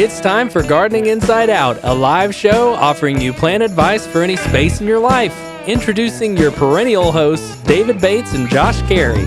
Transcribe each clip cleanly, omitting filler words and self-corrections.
It's time for Gardening Inside Out, a live show offering you plant advice for any space in your life. Introducing your perennial hosts, David Bates and Josh Carey.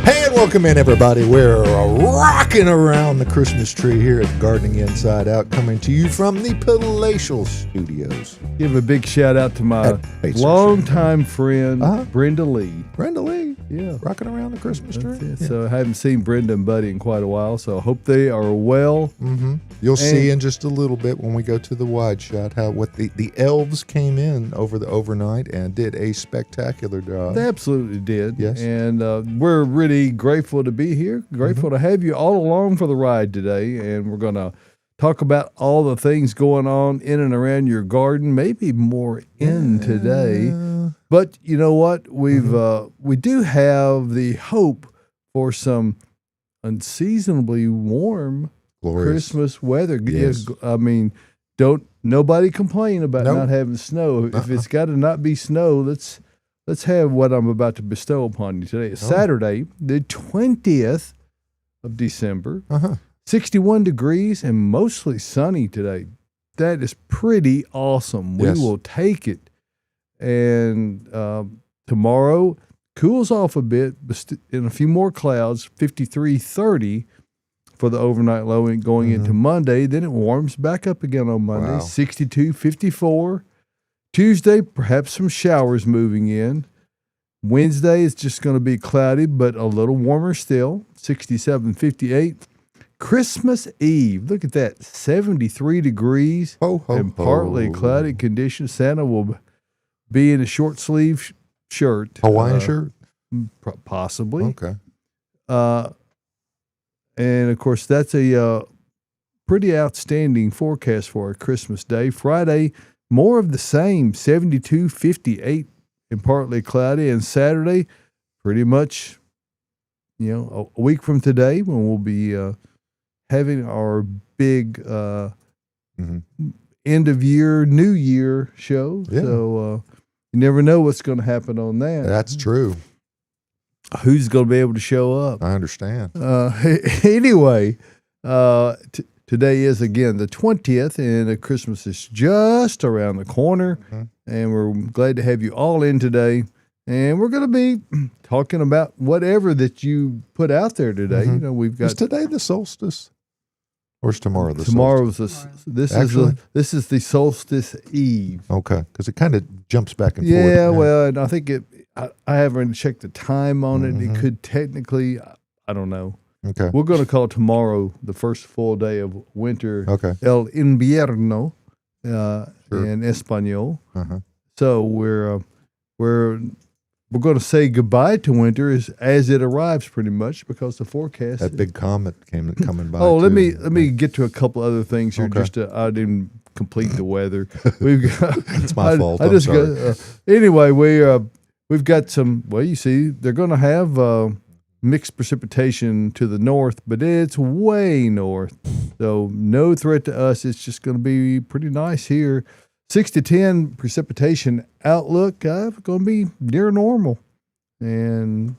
Hey, and welcome in, everybody. We're rocking around the Christmas tree here at Gardening Inside Out, coming to you from the Palatial Studios. Give a big shout out to my longtime friend, Brenda Lee. Brenda Lee, yeah, rocking around the Christmas tree. Yeah. So I haven't seen Brenda and Buddy in quite a while, so I hope they are well. Mm-hmm. You'll see in just a little bit when we go to the wide shot what the elves came in over the overnight and did a spectacular job. They absolutely did. Yes. And we're really grateful to be here, grateful to have you all along for the ride today, and we're going to talk about all the things going on in and around your garden, maybe more in today. But you know what? We do have the hope for some unseasonably warm Christmas weather. Yes. I mean, nobody complain about not having snow. If it's got to not be snow, let's have what I'm about to bestow upon you today. It's Saturday, the 20th of December. 61 degrees and mostly sunny today. That is pretty awesome. Yes. We will take it. And tomorrow cools off a bit, but in a few more clouds, 53-30 for the overnight low and going into Monday. Then it warms back up again on Monday, 62-54. Tuesday, perhaps some showers moving in. Wednesday is just going to be cloudy, but a little warmer still, 67-58. Christmas Eve, look at that, 73 degrees and partly cloudy conditions. Santa will be in a short sleeve shirt. Hawaiian shirt? Possibly. Okay. And, of course, that's a pretty outstanding forecast for a Christmas day. Friday, more of the same, 72-58 and partly cloudy. And Saturday, pretty much, a week from today when we'll be having our big end of year, New Year show. Yeah. So you never know what's going to happen on that. That's true. Who's going to be able to show up? I understand. Anyway, today is, again, the 20th, and Christmas is just around the corner, and we're glad to have you all in today. And we're going to be talking about whatever that you put out there today. We've got. Is today the solstice? Or is tomorrow the Tomorrow's solstice? This is the solstice eve. Okay, because it kind of jumps back and forth. Yeah, well, and I think I haven't checked the time on it. It could technically, I don't know. Okay. We're going to call tomorrow the first full day of winter. Okay. El invierno in Espanol. So we're going to say goodbye to winter as it arrives, pretty much, because the forecast. That big comet coming by. Oh, let me get to a couple other things here. Okay. I didn't complete the weather. We've got. It's my fault. I'm sorry. Anyway, we've got some. Well, you see, they're going to have mixed precipitation to the north, but it's way north, so no threat to us. It's just going to be pretty nice here. 6 to 10 precipitation outlook, going to be near normal. And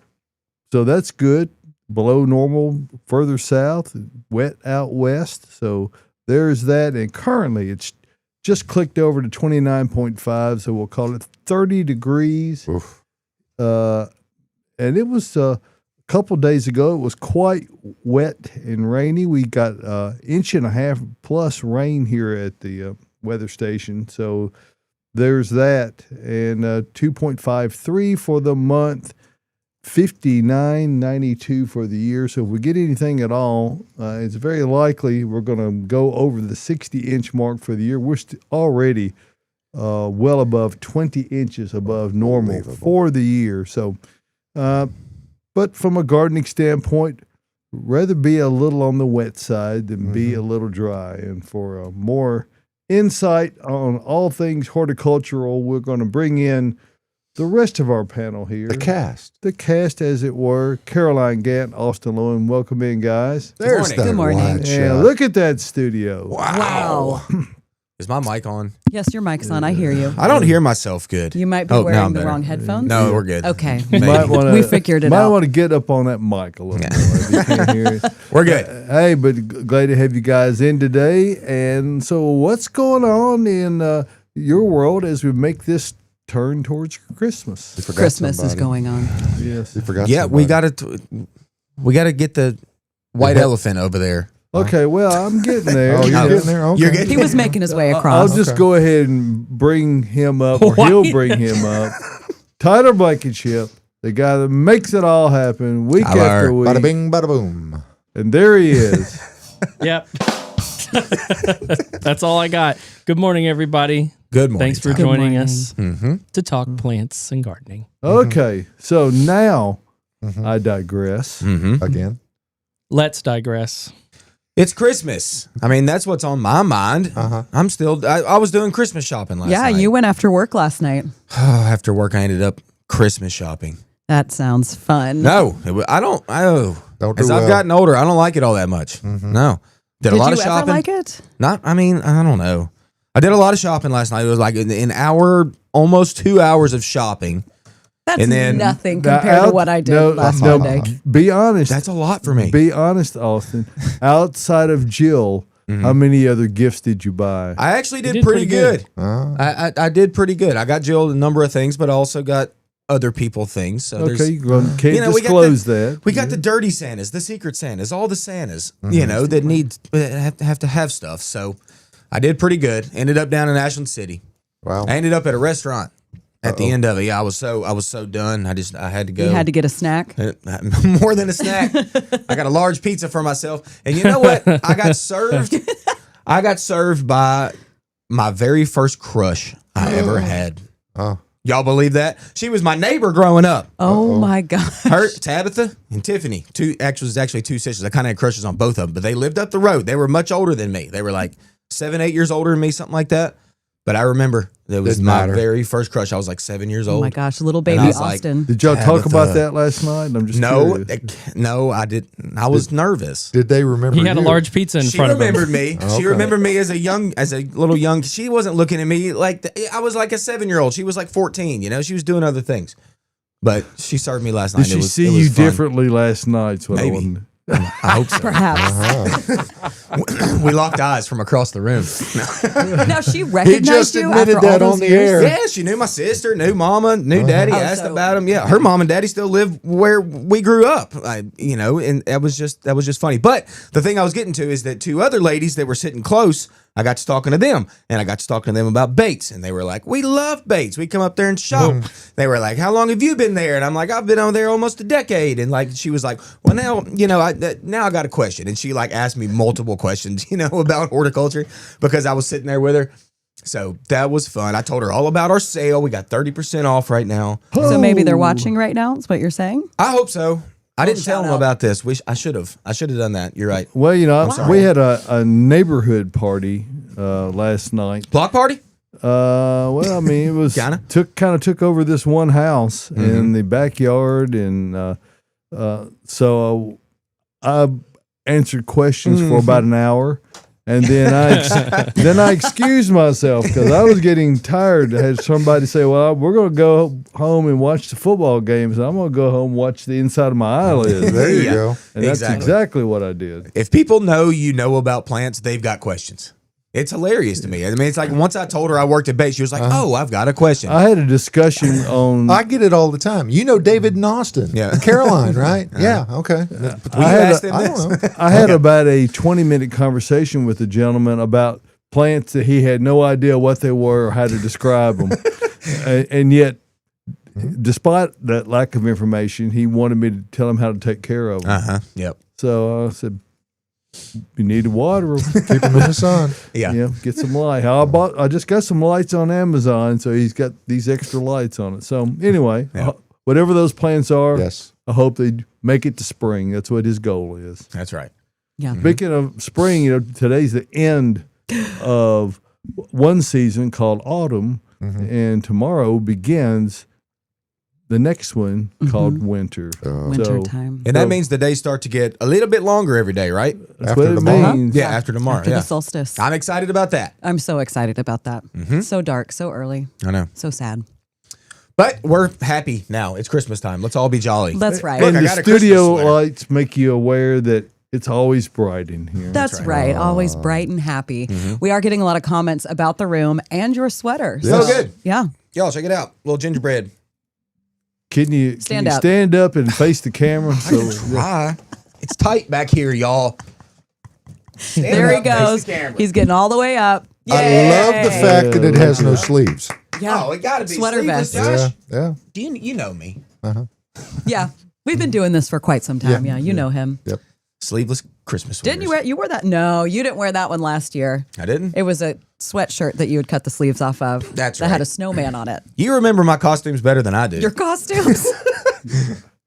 so that's good. Below normal, further south, wet out west. So there's that. And currently it's just clicked over to 29.5, so we'll call it 30 degrees. And it was a couple days ago, it was quite wet and rainy. We got 1.5 inches plus rain here at the weather station, so there's that. And 2.53 for the month, 59.92 for the year. So if we get anything at all, it's very likely we're going to go over the 60-inch mark for the year. We're already well above 20 inches above normal for the year. So, but from a gardening standpoint, rather be a little on the wet side than be a little dry. And for more insight on all things horticultural, we're going to bring in the rest of our panel here. The cast, as it were. Caroline Gant, Austin Lowen. Welcome in, guys. There's Good morning. And look at that studio. Wow. Is my mic on? Yes, your mic's on. I hear you. I don't hear myself good. You might be now wearing I'm the better. wrong headphones. No, we're good. Okay. Maybe. We figured it might out. want to get up on that mic a little more if you can't hear it. We're good. Hey, but glad to have you guys in today. And so, what's going on in your world as we make this turn towards Christmas? We forgot Christmas is somebody. going on. Yes. We forgot. Yeah, somebody. we got to get the white elephant over there. Okay, well, I'm getting there. Oh, you're Oh. getting there. Okay. You're getting He was making his way I'll across. just go ahead and bring him up, or Why? he'll bring him up. Tyler Blankenship, the guy that makes it all happen week Tyler. after week. Bada bing, bada boom. And there he is. Yep. That's all I got. Good morning, everybody. Good morning. Thanks for Good joining morning. us Mm-hmm. to talk plants and gardening. Okay, so now Mhm. I digress. Mm-hmm. Again. Let's digress. It's Christmas. I mean, that's what's on my mind. Uh-huh. I was doing Christmas shopping last Yeah, night. you went after work last night. After work, I ended up Christmas shopping. That sounds fun. No, I don't. Don't As do I've well. gotten older, I don't like it all that much. No. Did Did a lot you of shopping. ever like it? I don't know. I did a lot of shopping last night. It was like an hour, almost 2 hours of shopping. That's And then- nothing Now, compared to what I did last no, Monday. Be honest. That's a lot for me. Be honest, Austin. Outside of Jill, how many other gifts did you buy? I actually did, did pretty pretty good. good. I did pretty good. I got Jill a number of things, but I also got other people things. So Okay, there's- you can't we got disclose that. We got the dirty Santas, the secret Santas, all the Santas, that need have to have stuff. So I did pretty good. Ended up down in Ashland City. Wow. I ended up at a restaurant at the end of it. Yeah, I was so done. I had to go. You had to get a snack. More than a snack. I got a large pizza for myself. And you know what? I got served by my very first crush I ever had. Oh. Y'all believe that? She was my neighbor growing up. Oh my God. Her, Tabitha and Tiffany, actually two sisters. I kind of had crushes on both of them, but they lived up the road. They were much older than me. They were like 7, 8 years older than me, something like that. But I remember that was Didn't my matter. very first crush. I was like 7 years old. Oh my gosh, little baby I was like, Austin. Did y'all talk Tabitha. about that last night? I'm just curious. No, I didn't. I was nervous. Did they remember He had a you? large pizza in She front of him. remembered me. Okay. She remembered me as a little young. She wasn't looking at me like I was like a 7-year-old. She was like 14. She was doing other things. But she served me last night. Did she It was see fun. you differently last night? That's what I Maybe. wanted. I hope so. Perhaps. We locked eyes from across the room. Now she He recognized just you admitted after all that those on the years? air. Yeah, she knew my sister, knew mama, knew daddy, Oh, asked so- about him. Yeah, her mom and daddy still live where we grew up. And that was just funny. But the thing I was getting to is that two other ladies that were sitting close, I got to talking to them, and I got to talking to them about Bates, and they were like, "We love Bates. We come up there and shop." They were like, "How long have you been there?" And I'm like, "I've been on there almost a decade." And like, she was like, "Well, now now I got a question," and she like asked me multiple questions, about horticulture because I was sitting there with her. So that was fun. I told her all about our sale. We got 30% off right now. So maybe they're watching right now, is what you're saying? I hope so. I didn't tell shout them out. about this. I should have. I should have done that. You're right. Well, sorry. we had a neighborhood party last night. Block party? Well, I mean, it was Kinda? took over this one house in the backyard, and so I answered questions for about an hour, and then I excused myself because I was getting tired. I had somebody say, "Well, we're going to go home and watch the football games. I'm going to go home and watch the inside of my eyelids." There you Yeah. go. And that's Exactly. exactly what I did. If people know about plants, they've got questions. It's hilarious to me. I mean, it's like once I told her I worked at Bates, she was like, "Oh, I've got a question." I had a discussion on. I get it all the time. You know David and Austin. Yeah. Caroline, right? Yeah. Okay. Will you I had ask a- them I this? don't know. I had about a 20-minute conversation with a gentleman about plants that he had no idea what they were or how to describe them. And yet, despite that lack of information, he wanted me to tell him how to take care of them. Yep. So I said, "You need to water them. Keep them in the sun. Yeah. Get some light." I just got some lights on Amazon, so he's got these extra lights on it. So anyway, Yeah. whatever those plants are, Yes. I hope they make it to spring. That's what his goal is. That's right. Yeah. Speaking of spring, today's the end of one season called autumn, and tomorrow begins the next one called winter. Winter So, time. And that means the days start to get a little bit longer every day, right? That's After what it tomorrow? means. Yeah, after tomorrow. After yeah. the solstice. I'm excited about that. I'm so excited about that. So dark, so early, I know. so sad. But we're happy now. It's Christmas time. Let's all be jolly. That's right. Look, And I the got a Christmas studio sweater. lights make you aware that it's always bright in here. That's right. Always bright and happy. We are getting a lot of comments about the room and your sweater. So good. Yeah. Y'all, check it out. Little gingerbread. Can you Stand up. stand up and face the camera? So Try. It's tight back here, y'all. Stand There he up, face goes. the camera. He's getting all the way up. I love the Yay. fact that it has no sleeves. Yeah. Oh, it got to be Sweater sleeveless, vest. Josh. Yeah. Do you know me? Yeah. We've been doing this for quite some time. Yeah. You know him. Yep. Sleeveless Christmas sweaters. Didn't you wear? You wore that? No, you didn't wear that one last year. I didn't. It was a sweatshirt that you would cut the sleeves off of. That's that had right. a snowman on it. You remember my costumes better than I do. Your costumes.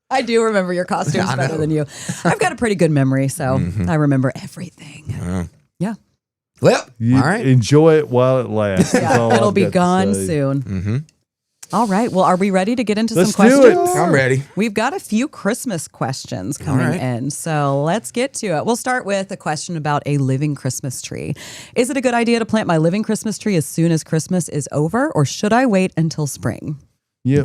I do remember your costumes I better know. than you. I've got a pretty good memory, so I remember everything. Yeah. Well, you all right. enjoy it while it lasts. That's all It'll I've be got to gone say. soon. Mm-hmm. All right. Well, are we ready to get into Let's some do questions? it. I'm ready. We've got a few Christmas questions coming right. in, so let's get to it. We'll start with a question about a living Christmas tree. Is it a good idea to plant my living Christmas tree as soon as Christmas is over, or should I wait until spring? Yeah.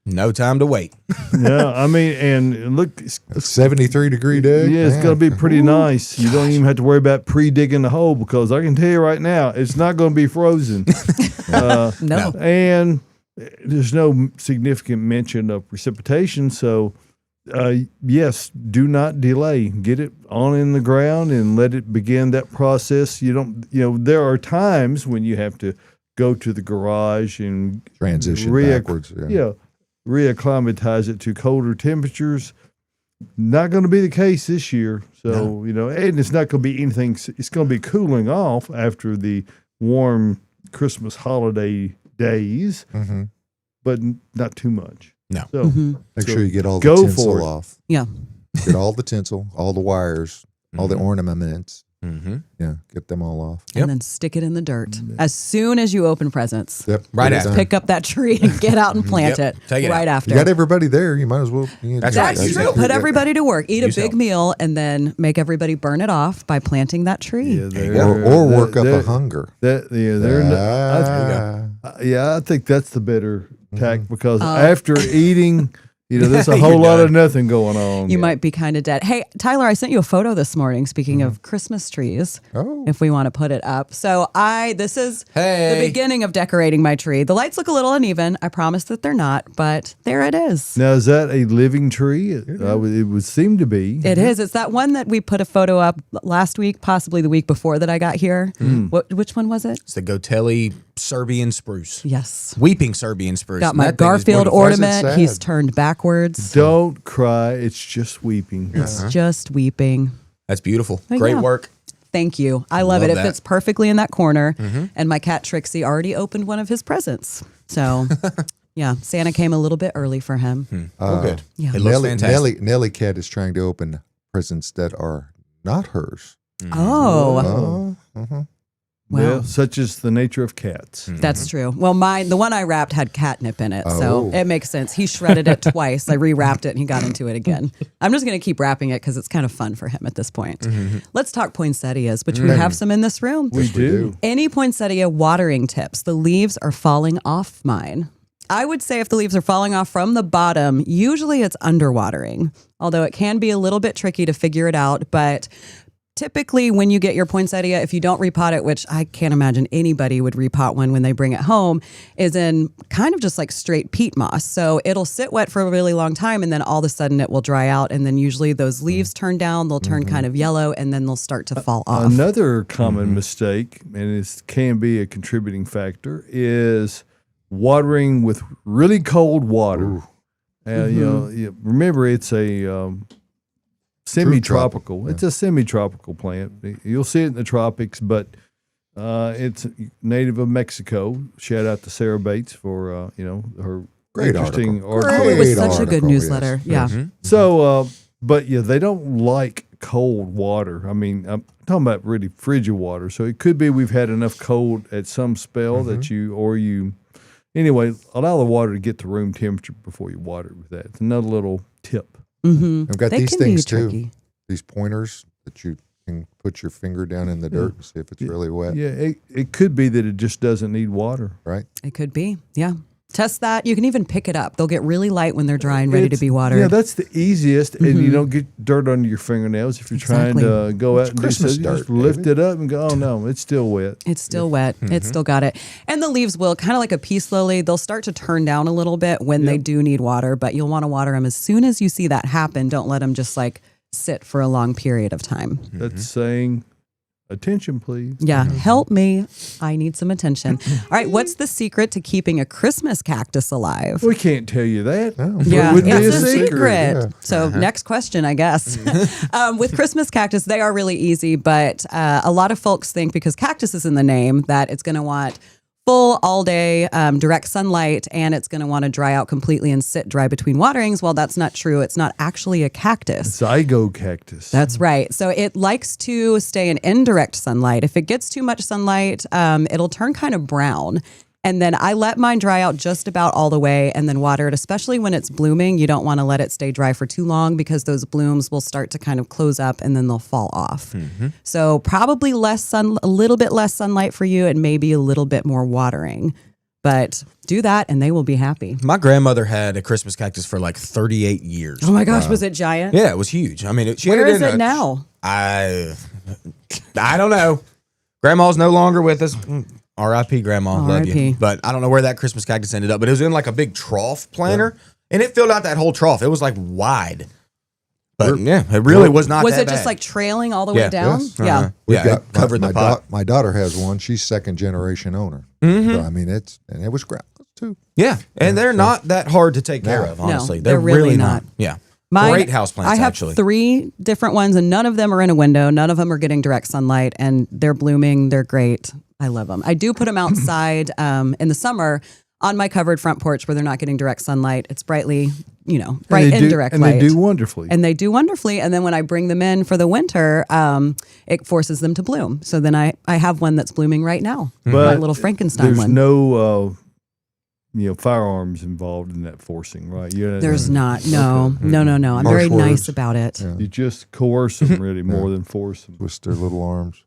No time to wait. Yeah. I mean, and look, A 73-degree day. yeah, it's Man. going to be pretty nice. You don't even have to worry about pre-digging the hole because I can tell you right now, it's not going to be frozen. No. And there's no significant mention of precipitation. So, yes, do not delay. Get it on in the ground and let it begin that process. There are times when you have to go to the garage and Transition backwards. reacclimatize it to colder temperatures. Not going to be the case this year. So, and it's not going to be anything. It's going to be cooling off after the warm Christmas holiday days, but not too much. No. So Make sure you get all the Go for tinsel it. off. Yeah. Get all the tinsel, all the wires, all the ornaments. Mm-hmm. Yeah, get them all off. Yep. And then stick it in the dirt as soon as you open presents. Yep. Right get it after. done. Pick up that tree and get out and plant Yep. it Take it right out. after. You got everybody there. You might as well. That's right. That's Use true. help. Put everybody to work. Eat a Use big help. meal and then make everybody burn it off by planting that tree. yeah, Or work up a hunger. I think that's the better tack because Oh. after eating, there's a You're whole lot done. of nothing going on. You might be kind of dead. Hey, Tyler, I sent you a photo this morning, speaking of Christmas trees, Oh. if we want to put it up. So this is the Hey. beginning of decorating my tree. The lights look a little uneven. I promise that they're not, but there it is. Now, is that a living tree? It would seem to be. It is. It's that one that we put a photo up last week, possibly the week before that I got here. Which one was it? It's the Gotelli Serbian spruce. Yes. Weeping Serbian spruce. Got And my that thing is Garfield beautiful. ornament. sad? He's turned backwards. Don't cry. It's just weeping. It's just weeping. That's beautiful. But Great yeah. work. Thank you. I love it. Love It that. fits perfectly in that corner. And my cat Trixie already opened one of his presents. So, yeah, Santa came a little bit early for him. Oh, good. Yeah. It looks fantastic. Nelly Cat is trying to open presents that are not hers. Oh, Uh-huh. wow. Yeah, such is the nature of cats. That's true. Well, the one I wrapped had catnip in it. So Oh. it makes sense. He shredded it twice. I rewrapped it and he got into it again. I'm just going to keep wrapping it because it's kind of fun for him at this point. Let's talk poinsettias, which we have some in this room. We do. Any poinsettia watering tips? The leaves are falling off mine. I would say if the leaves are falling off from the bottom, usually it's underwatering, although it can be a little bit tricky to figure it out. But typically when you get your poinsettia, if you don't repot it, which I can't imagine anybody would repot one when they bring it home, is in kind of just like straight peat moss. So it'll sit wet for a really long time and then all of a sudden it will dry out. And then usually those leaves turn down, they'll turn kind of yellow and then they'll start to fall off. Another common mistake, and it can be a contributing factor, is watering with really cold water. Remember, it's a semi-tropical. tropical, It's a semi-tropical plant. You'll see it in the tropics, but it's native of Mexico. Shout out to Sarah Bates for her Great interesting article. article. It was Great such a good article, newsletter. yes. Yeah. So, but yeah, they don't like cold water. I mean, I'm talking about really frigid water. So it could be we've had enough cold at some spell that Anyway, allow the water to get to room temperature before you water it with that. It's another little tip. I've got They these can be things too. tricky. These pointers that you can put your finger down in the dirt and see if it's really wet. Yeah, it could be that it just doesn't need water. Right. It could be. Yeah. Test that. You can even pick it up. They'll get really light when they're dry and ready to be watered. Yeah, that's the easiest, and you don't get dirt under your fingernails if you're Exactly. trying to go out and do Christmas so. You just dirt, lift David. it up and go, oh no, it's still wet. It's still wet. It's still got it. And the leaves will kind of like a pea slowly. They'll start to turn down a little bit when they do need water, but you'll want to water them as soon as you see that happen. Don't let them just like sit for a long period of time. That's saying, attention, please. Yeah. Help me. I need some attention. All right. What's the secret to keeping a Christmas cactus alive? We can't tell you that. No. Yeah, It wouldn't be it's a a secret. secret. Yeah. So next question, I guess. With Christmas cactus, they are really easy, but a lot of folks think because cactus is in the name that it's going to want full all day direct sunlight and it's going to want to dry out completely and sit dry between waterings. Well, that's not true. It's not actually a cactus. Zygo cactus. That's right. So it likes to stay in indirect sunlight. If it gets too much sunlight, it'll turn kind of brown. And then I let mine dry out just about all the way and then water it, especially when it's blooming. You don't want to let it stay dry for too long because those blooms will start to kind of close up and then they'll fall off. So probably a little bit less sunlight for you and maybe a little bit more watering. But do that and they will be happy. My grandmother had a Christmas cactus for like 38 years. Oh my gosh, was it giant? Yeah, it was huge. I mean, she had Where it is in it now? I don't know. Grandma's no longer with us. R.I.P. Grandma, love R.I.P.. you. But I don't know where that Christmas cactus ended up. But it was in like a big trough planter, and it filled out that whole trough. It was like wide. But yeah, it really was not. Was that it just bad. like trailing all the way Yeah. down? Yes. Yeah. We've Yeah, got it covered the pot. My daughter has one. She's second generation owner. So, I mean, it was grandma's too. Yeah, and they're not that hard to take care of. No, Honestly, they're really not. Yeah, Mine- great houseplants. I have actually. 3 different ones, and none of them are in a window. None of them are getting direct sunlight, and they're blooming. They're great. I love them. I do put them outside in the summer on my covered front porch where they're not getting direct sunlight. It's brightly, bright indirect and light. they do wonderfully. And they do wonderfully. And then when I bring them in for the winter, it forces them to bloom. So then I have one that's blooming right now. My But little Frankenstein there's one. no firearms involved in that forcing, right? There's not. No. I'm Harsh very nice words. about it. Yeah. You just coerce them really more than force them. Twist their little arms.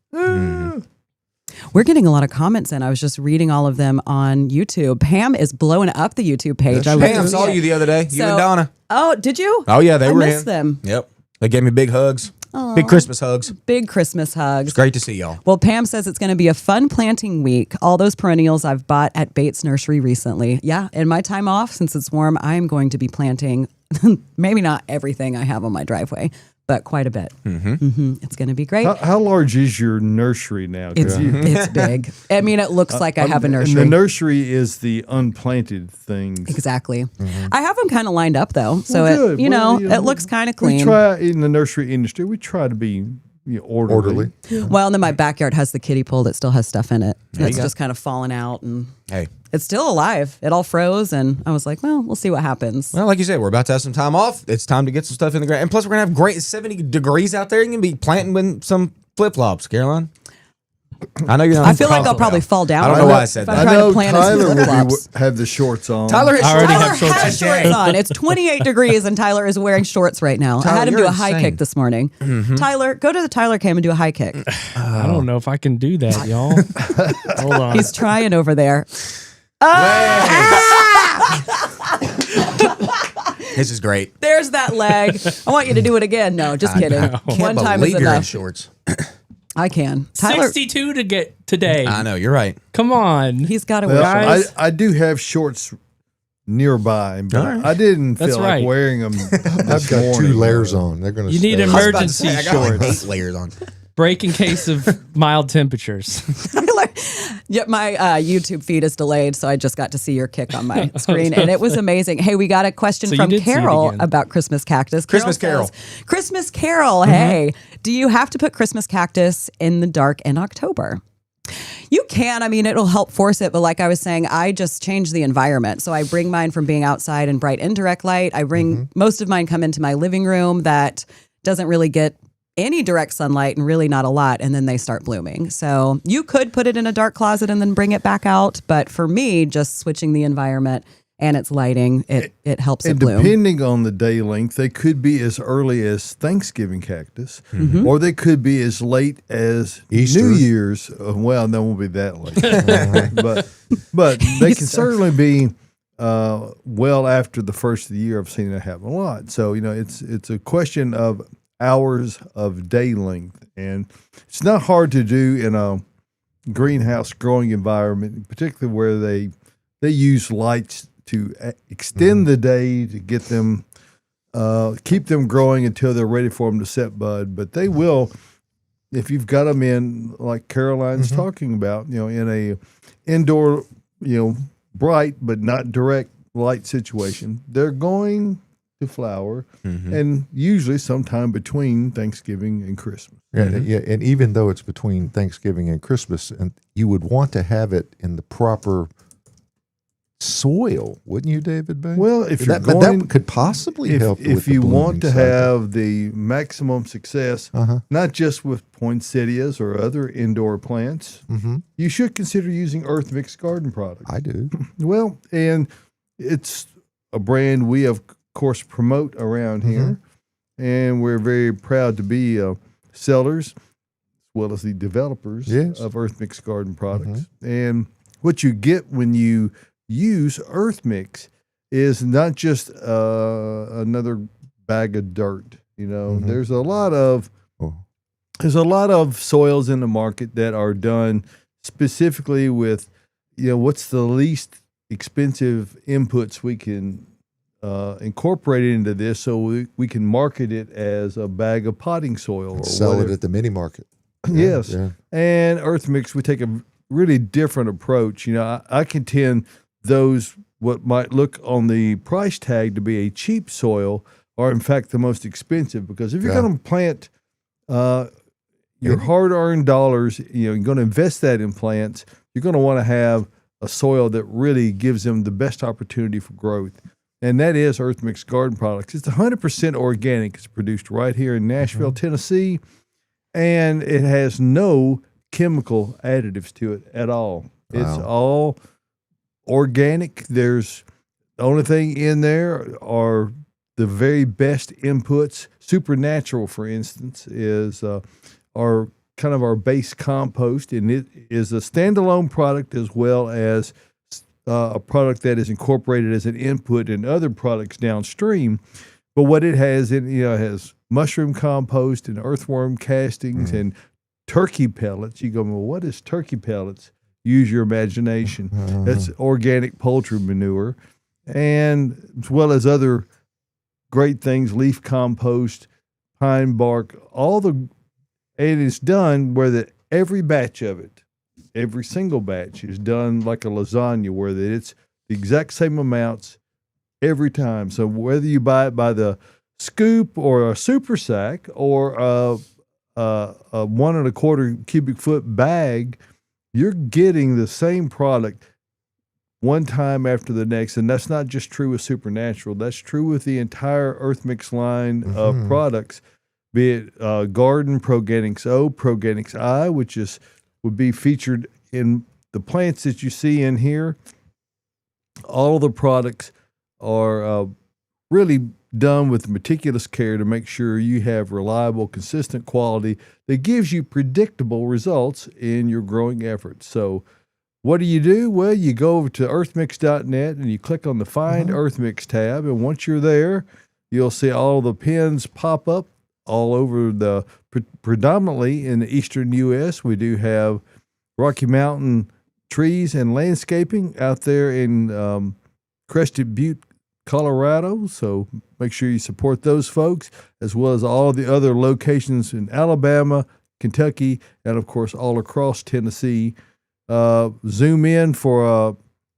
We're getting a lot of comments in. I was just reading all of them on YouTube. Pam is blowing up the YouTube page. Yes, I she love Pam to saw see it. you the other day. You and Donna. Oh, did you? Oh yeah, they I were missed in. them. Yep, they gave me big hugs. Big Christmas hugs. Big Christmas hugs. It's great to see y'all. Well, Pam says it's going to be a fun planting week. All those perennials I've bought at Bates Nursery recently. Yeah, in my time off, since it's warm, I am going to be planting maybe not everything I have on my driveway, but quite a bit. It's going to be great. How large is your nursery now? 'Cause It's big. I mean, it looks like I have a And nursery. the nursery is the unplanted things. Exactly. I have them kind of lined up though, so Well, good. Well, it looks kind of clean. We try in the nursery industry. We try to be orderly. Well, and then my backyard has the kiddie pool that still has stuff in it. you It's go. just kind of fallen out, and Hey, it's still alive. It all froze, and I was like, well, we'll see what happens. well, like you said, we're about to have some time off. It's time to get some stuff in the ground, and plus we're gonna have great 70 degrees out there. You can be planting with some flip flops, Caroline. I know you're not. I feel like I'll probably fall down. I don't know why I said if that. I'm I trying know to plant in some Tyler will flip-flops. have the shorts on. Tyler has I already shorts. have shorts Tyler has shorts on. It's 28 degrees, and Tyler is wearing shorts right now. I Tyler, had him do you're a high insane. kick this morning. Tyler, go to the Tyler cam and do a high kick. I don't know if I can do that, y'all. Hold on. He's trying over there. This is great. There's that leg. I want you to do it again. No, just kidding. Can't One time is believe you're in enough. shorts. I can. Tyler, 62 to get today. I know you're right. Come on. he's got to Well, wear shorts. I do have shorts nearby, but All right. I didn't That's feel right. like wearing them. I've got 2 layers on. They're going to You need stay. a I was about to Emergency say, I got like shorts. 8 layers on. Break in case of mild temperatures. Tyler, yep, my YouTube feed is delayed, so I just got to see your kick on my screen, and it was amazing. Hey, we got a question So you from did see it Carol again. about Christmas cactus. Christmas Carol. says, Christmas Carol, hey, do you have to put Christmas cactus in the dark in October? You can. I mean, it'll help force it. But like I was saying, I just change the environment. So I bring mine from being outside in bright indirect light. I bring most of mine come into my living room that doesn't really get any direct sunlight and really not a lot, and then they start blooming. So you could put it in a dark closet and then bring it back out. But for me, just switching the environment and its lighting, it helps it bloom. Depending on the day length, they could be as early as Thanksgiving cactus, Mm-hmm. or they could be as late as Easter. New Year's. Well, that won't be that late, but they can certainly be well after the first of the year. I've seen that happen a lot. So it's a question of hours of day length, and it's not hard to do in a greenhouse growing environment, particularly where they use lights to extend the day to get them, keep them growing until they're ready for them to set bud. But they will, if you've got them in, like Caroline's talking about, in a indoor, bright but not direct light situation, they're going to flower, and usually sometime between Thanksgiving and Christmas. Yeah, and even though it's between Thanksgiving and Christmas, and you would want to have it in the proper soil, wouldn't you, David Bay? Well, if you're but going, that could possibly help. if you want to have the maximum success, not just with poinsettias or other indoor plants, you should consider using Earth Mix garden products. I do. Well, and it's a brand we of course promote around here, and we're very proud to be sellers as well as the developers of Earth Mix garden products. And what you get when you use Earth Mix is not just another bag of dirt. There's a lot of soils in the market that are done specifically with what's the least expensive inputs we can incorporate into this, so we can market it as a bag of potting soil or sell whatever. it at the mini market. Yes. Yeah. And Earth Mix, we take a really different approach. I contend those what might look on the price tag to be a cheap soil are in fact the most expensive, because if you're going to plant your hard-earned dollars, you're going to invest that in plants, you're going to want to have a soil that really gives them the best opportunity for growth. And that is Earth Mix garden products. It's 100% organic. It's produced right here in Nashville, Tennessee, and it has no chemical additives to it at all. Wow. It's all organic. There's the only thing in there are the very best inputs. Supernatural, for instance, is our kind of our base compost, and it is a standalone product as well as a product that is incorporated as an input in other products downstream. But what it has, it has mushroom compost and earthworm castings and turkey pellets. You go, well, what is turkey pellets? Use your imagination. That's organic poultry manure, and as well as other great things, leaf compost, pine bark, and it's done where every batch of it, every single batch is done like a lasagna, where it's the exact same amounts every time. So whether you buy it by the scoop or a super sack or a 1 1/4 cubic foot bag, you're getting the same product one time after the next. And that's not just true with Supernatural. That's true with the entire Earth Mix line of products, be it Garden, Proganics O, Proganics I, which would be featured in the plants that you see in here. All of the products are really done with meticulous care to make sure you have reliable, consistent quality that gives you predictable results in your growing efforts. So what do? Well, you go over to earthmix.net and you click on the Find Earth Mix tab. And once you're there, you'll see all the pins pop up all over predominantly in the eastern U.S. We do have Rocky Mountain trees and landscaping out there in Crested Butte, Colorado. So make sure you support those folks, as well as all the other locations in Alabama, Kentucky, and of course all across Tennessee. Zoom in for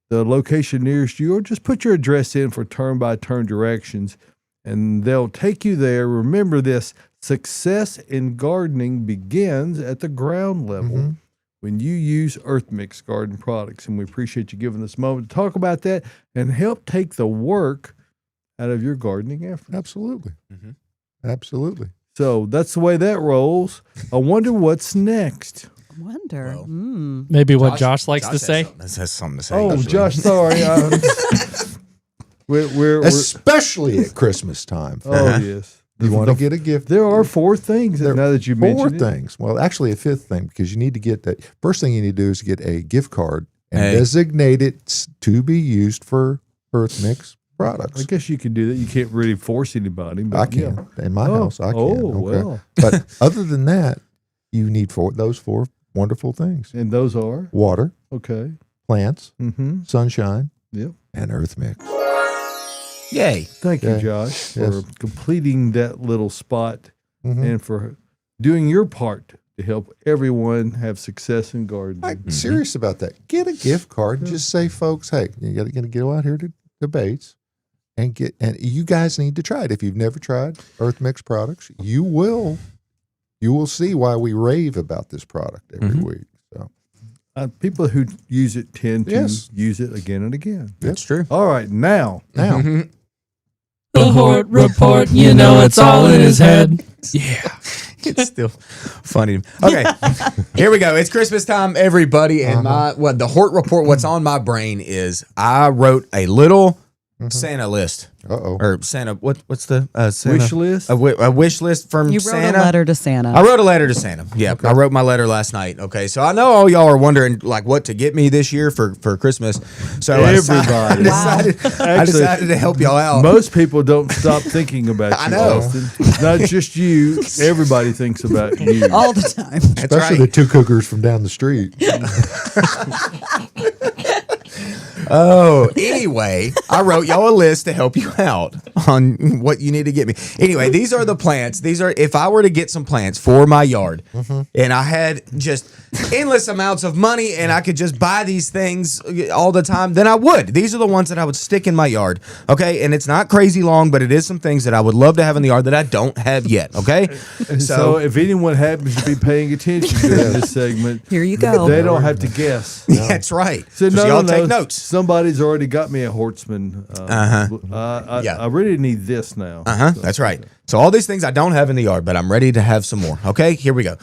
the location nearest you, or just put your address in for turn-by-turn directions, and they'll take you there. Remember this, success in gardening begins at the ground level when you use Earth Mix garden products. And we appreciate you giving us a moment to talk about that and help take the work out of your gardening effort. Absolutely. Absolutely. So that's the way that rolls. I wonder what's next. Wonder. Maybe what Josh likes to say. Has something to say. Oh, usually. Josh, sorry. We're Especially at Christmas time. oh, yes. You want to get a gift. There are 4 things now that you Four mentioned it. things. Well, actually a 5th thing, because you need to get that. First thing you need to do is get a gift card and designate it to be used for Earth Mix products. I guess you can do that. You can't really force anybody. But I can. In my house, I can. Oh, Okay. well. But other than that, you need those 4 wonderful things. And those are? Water, Okay. plants, Mm-hmm. sunshine, Yep. and Earth Mix. Yay. Thank you, Okay. Josh, Yes. for completing that little spot Mhm. and for doing your part to help everyone have success in gardening. I'm serious about that. Get a gift card and just say, folks, hey, you got to go out here to Bates and you guys need to try it. If you've never tried Earth Mix products, you will see why we rave about this product every week. So People who use it tend to Yes. use it again and again. That's true. All right, now. The Hort Report, you know it's all in his head. Yeah. It's still funny. Okay. Here we go. It's Christmas time, everybody. And the Hort Report, what's on my brain is I wrote a little Santa list. Uh-oh. Or Santa, what's the Santa? Wish list? A wish list from You wrote Santa. a letter to Santa. I wrote a letter to Santa. Yeah, I wrote my letter last night. Okay, so I know all y'all are wondering like what to get me this year for Christmas. So Everybody. I decided to help y'all out. Most people don't stop thinking about you, I know. Austin. It's not just you. Everybody thinks about you. all the time. Especially the 2 cougars from down the street. Oh, anyway, I wrote y'all a list to help you out on what you need to get me. Anyway, these are the plants. These are if I were to get some plants for my yard and I had just endless amounts of money and I could just buy these things all the time, then I would. These are the ones that I would stick in my yard. Okay. And it's not crazy long, but it is some things that I would love to have in the yard that I don't have yet. Okay. And so if anyone happens to be paying attention during this segment, Here you go. they don't have to guess. That's right. So Just y'all take notes. Somebody's already got me a Hortzman. I really need this now. That's right. So all these things I don't have in the yard, but I'm ready to have some more. Okay, here we go.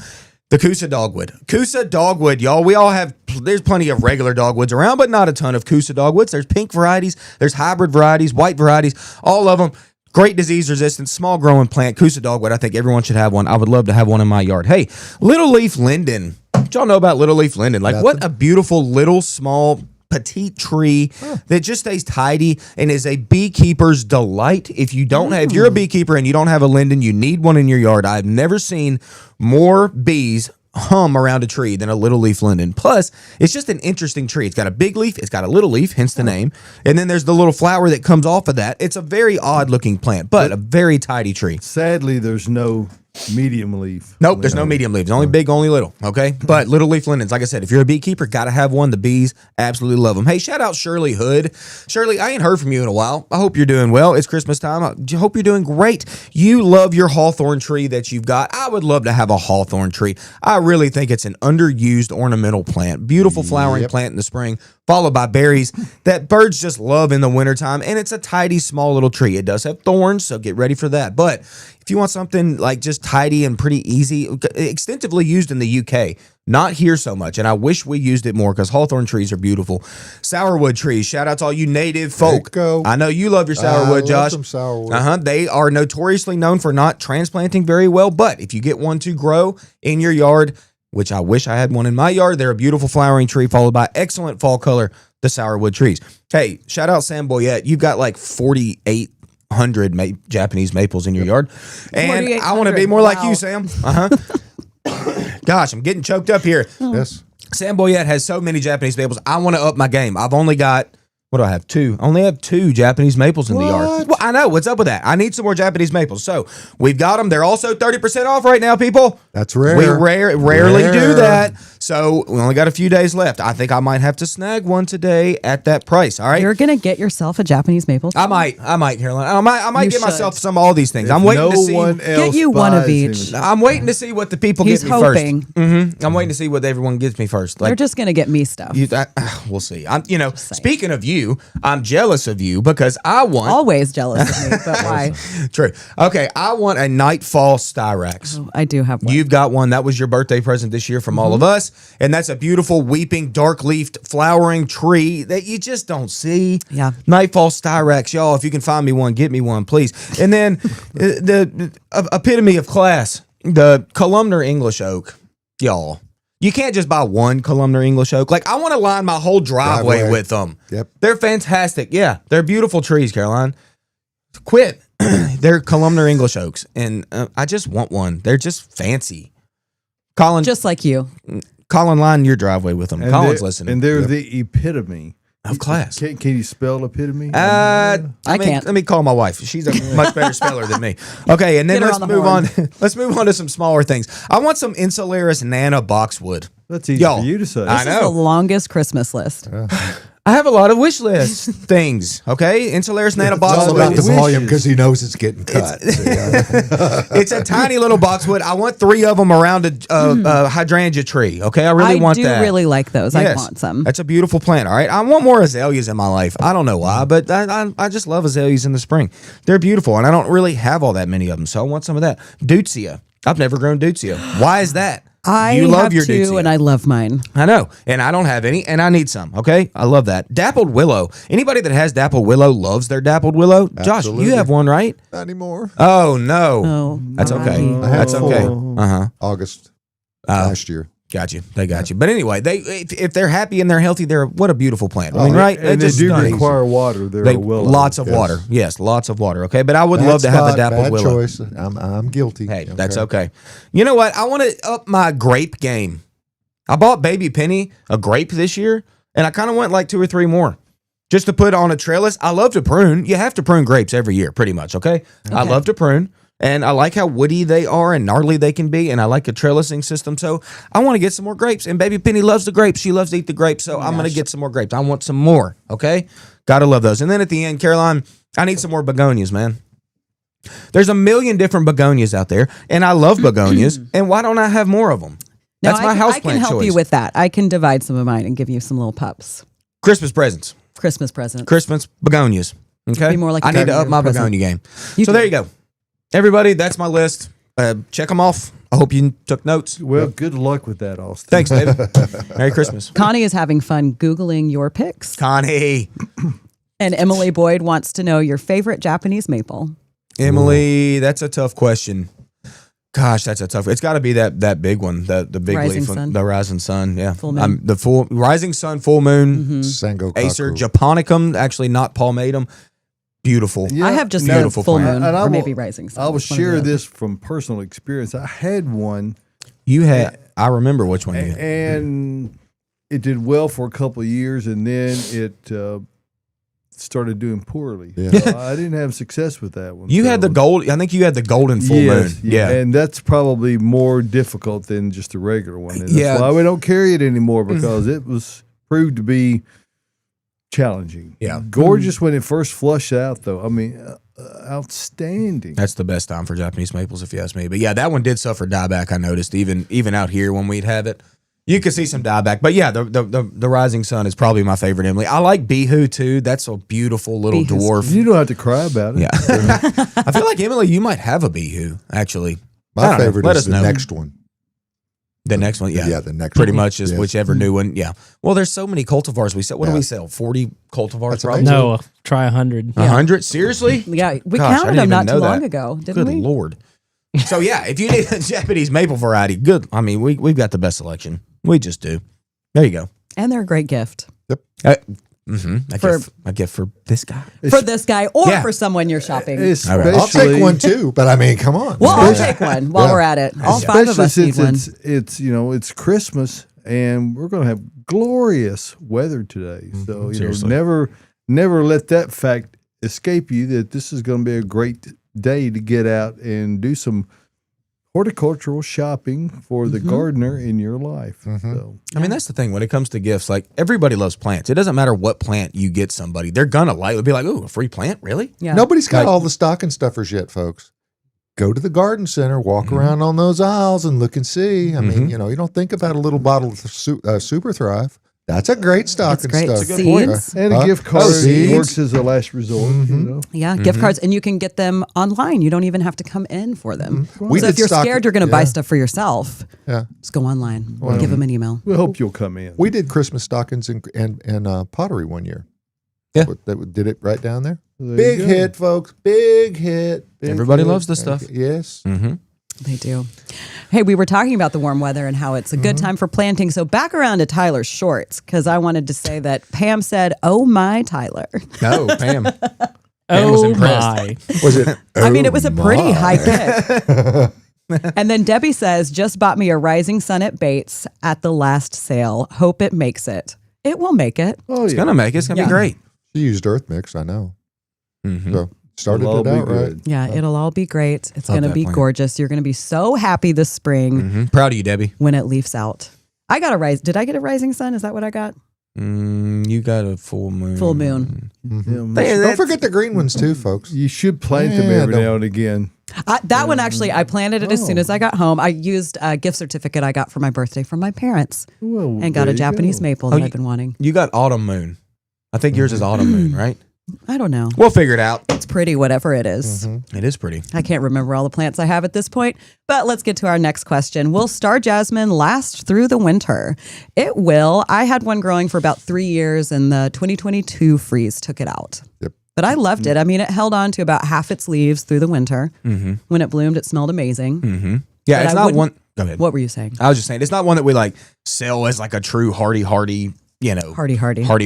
The Coosa dogwood. Coosa dogwood, y'all. We all have, there's plenty of regular dogwoods around, but not a ton of Coosa dogwoods. There's pink varieties, there's hybrid varieties, white varieties, all of them. Great disease resistant, small growing plant. Coosa dogwood. I think everyone should have one. I would love to have one in my yard. Hey, little leaf linden. What y'all know about little leaf linden? Like what a beautiful little small petite tree that just stays tidy and is a beekeeper's delight. If you don't have, if you're a beekeeper and you don't have a linden, you need one in your yard. I've never seen more bees hum around a tree than a little leaf linden. Plus, it's just an interesting tree. It's got a big leaf, it's got a little leaf, hence the name. And then there's the little flower that comes off of that. It's a very odd looking plant, but a very tidy tree. Sadly, there's no medium leaf. Nope, there's no medium leaves. Only big, only little. Okay, but little leaf lindens, like I said, if you're a beekeeper, gotta have one. The bees absolutely love them. Hey, shout out Shirley Hood. Shirley, I ain't heard from you in a while. I hope you're doing well. It's Christmas time. I hope you're doing great. You love your hawthorn tree that you've got. I would love to have a hawthorn tree. I really think it's an underused ornamental plant. Beautiful flowering plant in the spring, followed by berries that birds just love in the wintertime. And it's a tidy, small little tree. It does have thorns, so get ready for that. But if you want something like just tidy and pretty easy, extensively used in the UK, not here so much. And I wish we used it more because hawthorn trees are beautiful. Sourwood trees. Shout out to all you native folk. go. I know you love your sourwood, I Josh. love some sourwood. They are notoriously known for not transplanting very well. But if you get one to grow in your yard, which I wish I had one in my yard, they're a beautiful flowering tree followed by excellent fall color, the sourwood trees. Hey, shout out Sam Boyette. You've got like 4,800 Japanese maples in your yard. And I want to be more like you, Sam. Gosh, I'm getting choked up here. Yes. Sam Boyette has so many Japanese maples. I want to up my game. I've only got, what do I have? 2. I only have 2 Japanese maples in the yard. Well, I know. What's up with that? I need some more Japanese maples. So we've got them. They're also 30% off right now, people. That's rare. We rarely do that. So we only got a few days left. I think I might have to snag one today at that price. All right. You're gonna get yourself a Japanese maple. I might, Caroline. I might You get should. myself some of all these things. I'm If waiting no to see. one else Get you one of buys each. him- I'm waiting to see what the people He's get me hoping. first. I'm waiting to see what everyone gives me first. You're just gonna get me stuff. We'll see. Speaking of you, I'm jealous of you because I want. Always jealous of me, but why? True. Okay, I want a Nightfall Styrax. Oh, I do have one. You've got one. That was your birthday present this year from all of us. And that's a beautiful, weeping, dark-leafed, flowering tree that you just don't see. Yeah. Nightfall Styrax. Y'all, if you can find me one, get me one, please. And then the epitome of class, the columnar English oak. Y'all, you can't just buy one columnar English oak. Like, I want to line my whole driveway with them. Yep. They're fantastic. Yeah, they're beautiful trees, Caroline. Quit. They're columnar English oaks, and I just want one. They're just fancy. Colin, Just like you. line your driveway with them. And Colin's they're- listening. And they're the epitome Of class. Can you spell epitome? I can't. Let me call my wife. She's a much better speller than me. Okay, and then Get her let's on the move horn. on. Let's move on to some smaller things. I want some Insularis Nana boxwood. That's easy Y'all, for you to say. I This is know. the longest Christmas list. I have a lot of wish list things. Okay, Insularis Nana It's all boxwood. about the wishes. volume because he knows it's getting cut. It's a tiny little boxwood. I want 3 of them around a hydrangea tree. Okay, I really want do that. really like those. I Yes. want some. That's a beautiful plant. All right, I want more azaleas in my life. I don't know why, but I just love azaleas in the spring. They're beautiful, and I don't really have all that many of them, so I want some of that. Deutzia. I've never grown Deutzia. Why is that? I You love have your two, Deutzia. and I love mine. I know, and I don't have any, and I need some. Okay, I love that dappled willow. Anybody that has dappled willow loves their dappled willow. Josh, Absolutely. you have one, right? Not anymore. Oh no, Oh, that's okay. my. I had That's okay. full August last year. Got you. They got you. But anyway, if they're happy and they're healthy, they're what a beautiful plant. I mean, right? And they Just do stunning. require water. They're They a willow. lots of Yes. water. Yes, lots of water. Okay, but I would Bad love to have the spot, dappled bad willow. choice. I'm guilty. Hey, that's okay. You know what? I want to up my grape game. I bought Baby Penny a grape this year, and I kind of want like 2 or 3 more just to put on a trellis. I love to prune. You have to prune grapes every year, pretty much. Okay. I love to prune, and I like how woody they are and gnarly they can be, and I like a trellising system. So I want to get some more grapes. And Baby Penny loves the grapes. She loves to eat the grapes. So I'm going to get some more grapes. I want some more. Okay. Gotta love those. And then at the end, Caroline, I need some more begonias, man. There's a million different begonias out there, and I love begonias. And why don't I have more of them? No, That's my houseplant I can help choice. you with that. I can divide some of mine and give you some little pups. Christmas presents. Christmas presents. Christmas begonias. Okay. Be more like I a need to up my present. begonia game. You So do. there you go. Everybody, that's my list. Check them off. I hope you took notes. Well, good luck with that, Austin. Thanks, David. Merry Christmas. Connie is having fun Googling your picks. Connie. And Emily Boyd wants to know your favorite Japanese maple. Emily, that's a tough question. Gosh, that's a tough. It's got to be that big one, the big Rising leaf, sun. the rising sun. Yeah, Full moon. The full rising sun, full moon, Sango Acer Kaku. japonicum, actually not palmatum. Beautiful. Yeah, I have just no, said beautiful full plant. moon And I or will- maybe rising sun. I will One or the share other. this from personal experience. I had one, You had. I remember which one you had. and it did well for a couple of years, and then it started doing poorly. Yeah. So I didn't have success with that one. You had So- the gold. I think you had the golden full Yes, moon. Yeah. and that's probably more difficult than just a regular one. And that's Yeah. why we don't carry it anymore, because it was proved to be challenging. Yeah. Gorgeous when it first flushed out, though. I mean, outstanding. That's the best time for Japanese maples, if you ask me. But yeah, that one did suffer dieback. I noticed even out here when we'd have it, you could see some dieback. But yeah, the rising sun is probably my favorite, Emily. I like Bihu too. That's a beautiful little Bihu's dwarf. You don't have to cry about it. Yeah, I feel like Emily, you might have a Bihu actually. I My don't know. favorite Let is us the know. next one. The next one, yeah, Yeah, the next pretty one. much is Yes. whichever new one. Yeah. Well, there's so many cultivars we sell. What do Yeah. we sell? 40 cultivars, That's probably. amazing. No, try 100. 100? Seriously? Yeah, we Gosh, I counted didn't them even not know too that. long ago, didn't Good we? Lord. So yeah, if you need a Japanese maple variety, good. I mean, we've got the best selection. We just do. There you go. And they're a great gift A For- gift for this guy. for this guy or Yeah. for someone you're shopping. Especially, I'll take one too, but I mean, come on. Well, I'll take one while Yeah. we're at it. All 5 of Especially us need one. since it's Christmas, and we're going to have glorious weather today. So Seriously. never let that fact escape you, that this is going to be a great day to get out and do some horticultural shopping for the gardener in your life. So, I mean, that's the thing when it comes to gifts. Like, everybody loves plants. It doesn't matter what plant you get somebody. They're going to be like, ooh, a free plant? Really? Yeah. Nobody's got Like- all the stocking stuffers yet, folks. Go to the garden center, walk around on those aisles and look and see. I mean, you don't think about a little bottle of Super Thrive. That's a great stocking great. stuffer. It's a good point. Seeds. and a gift card seeds. works as a last resort. You know? Yeah, gift cards, and you can get them online. You don't even have to come in for them. We So did if you're stock- scared you're going to buy yeah. stuff for yourself, Yeah. just go online. Give them an email. We hope you'll come in. We did Christmas stockings and pottery one year. Yeah. They did it right down there. There Big you go. hit, folks. Big hit. Big Everybody hit. loves this stuff. Yes. They do. Hey, we were talking about the warm weather and how it's a good time for planting. So back around to Tyler's shorts, because I wanted to say that Pam said, "Oh my, Tyler." No, Pam. Pam was Oh impressed. my. Was it? I mean, it was a pretty my. high kick. And then Debbie says, "Just bought me a Rising Sun at Bates at the last sale. Hope it makes it. It will make it." Oh, It's yeah. going to make it. It's going to Yeah. be great. She used Earth Mix, I know. Mhm. So started It'll all it be out right. good. Yeah, it'll all be great. It's Love going to that be plant. gorgeous. You're going to be so happy this spring Proud of you, Debbie. when it leaves out. I got a rise. Did I get a Rising Sun? Is that what I got? You got a full moon. Full moon. Yeah, Don't forget the green ones too, folks. you should plant them Yeah, every don't- now and again. That one actually, I planted it as soon as I got home. I used a gift certificate I got for my birthday from my parents Well, and got there a you Japanese go. maple Oh, that you- I've been wanting. You got autumn moon. I think yours is autumn moon, right? I don't know. We'll figure it out. It's pretty, whatever it is. It is pretty. I can't remember all the plants I have at this point, but let's get to our next question. Will star jasmine last through the winter? It will. I had one growing for about 3 years and the 2022 freeze took it out. Yep. But I loved it. I mean, it held on to about half its leaves through the winter. When it bloomed, it smelled amazing. Yeah, But it's I not wouldn't- one. Go ahead. What were you saying? I was just saying, it's not one that we like sell as like a true hardy, Hardy.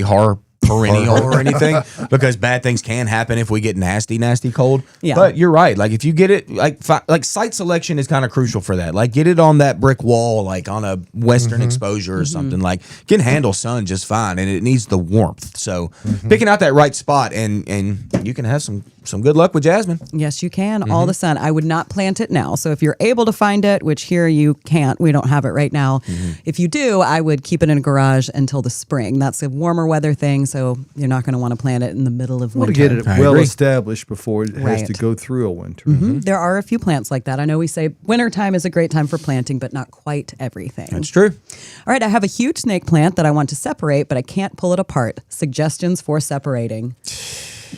har perennial or anything, because bad things can happen if we get nasty cold. Yeah. But you're right. Like if you get it, like site selection is kind of crucial for that. Like get it on that brick wall, like on a western exposure or something. Like can handle sun just fine, and it needs the warmth. So picking out that right spot, and you can have some good luck with jasmine. Yes, you can. All the sun. I would not plant it now. So if you're able to find it, which here you can't, we don't have it right now. If you do, I would keep it in a garage until the spring. That's a warmer weather thing. So you're not going to want to plant it in the middle of Want to winter. get it I well agree. established before it has Right. to go through a winter. There are a few plants like that. I know we say wintertime is a great time for planting, but not quite everything. That's true. All right, I have a huge snake plant that I want to separate, but I can't pull it apart. Suggestions for separating.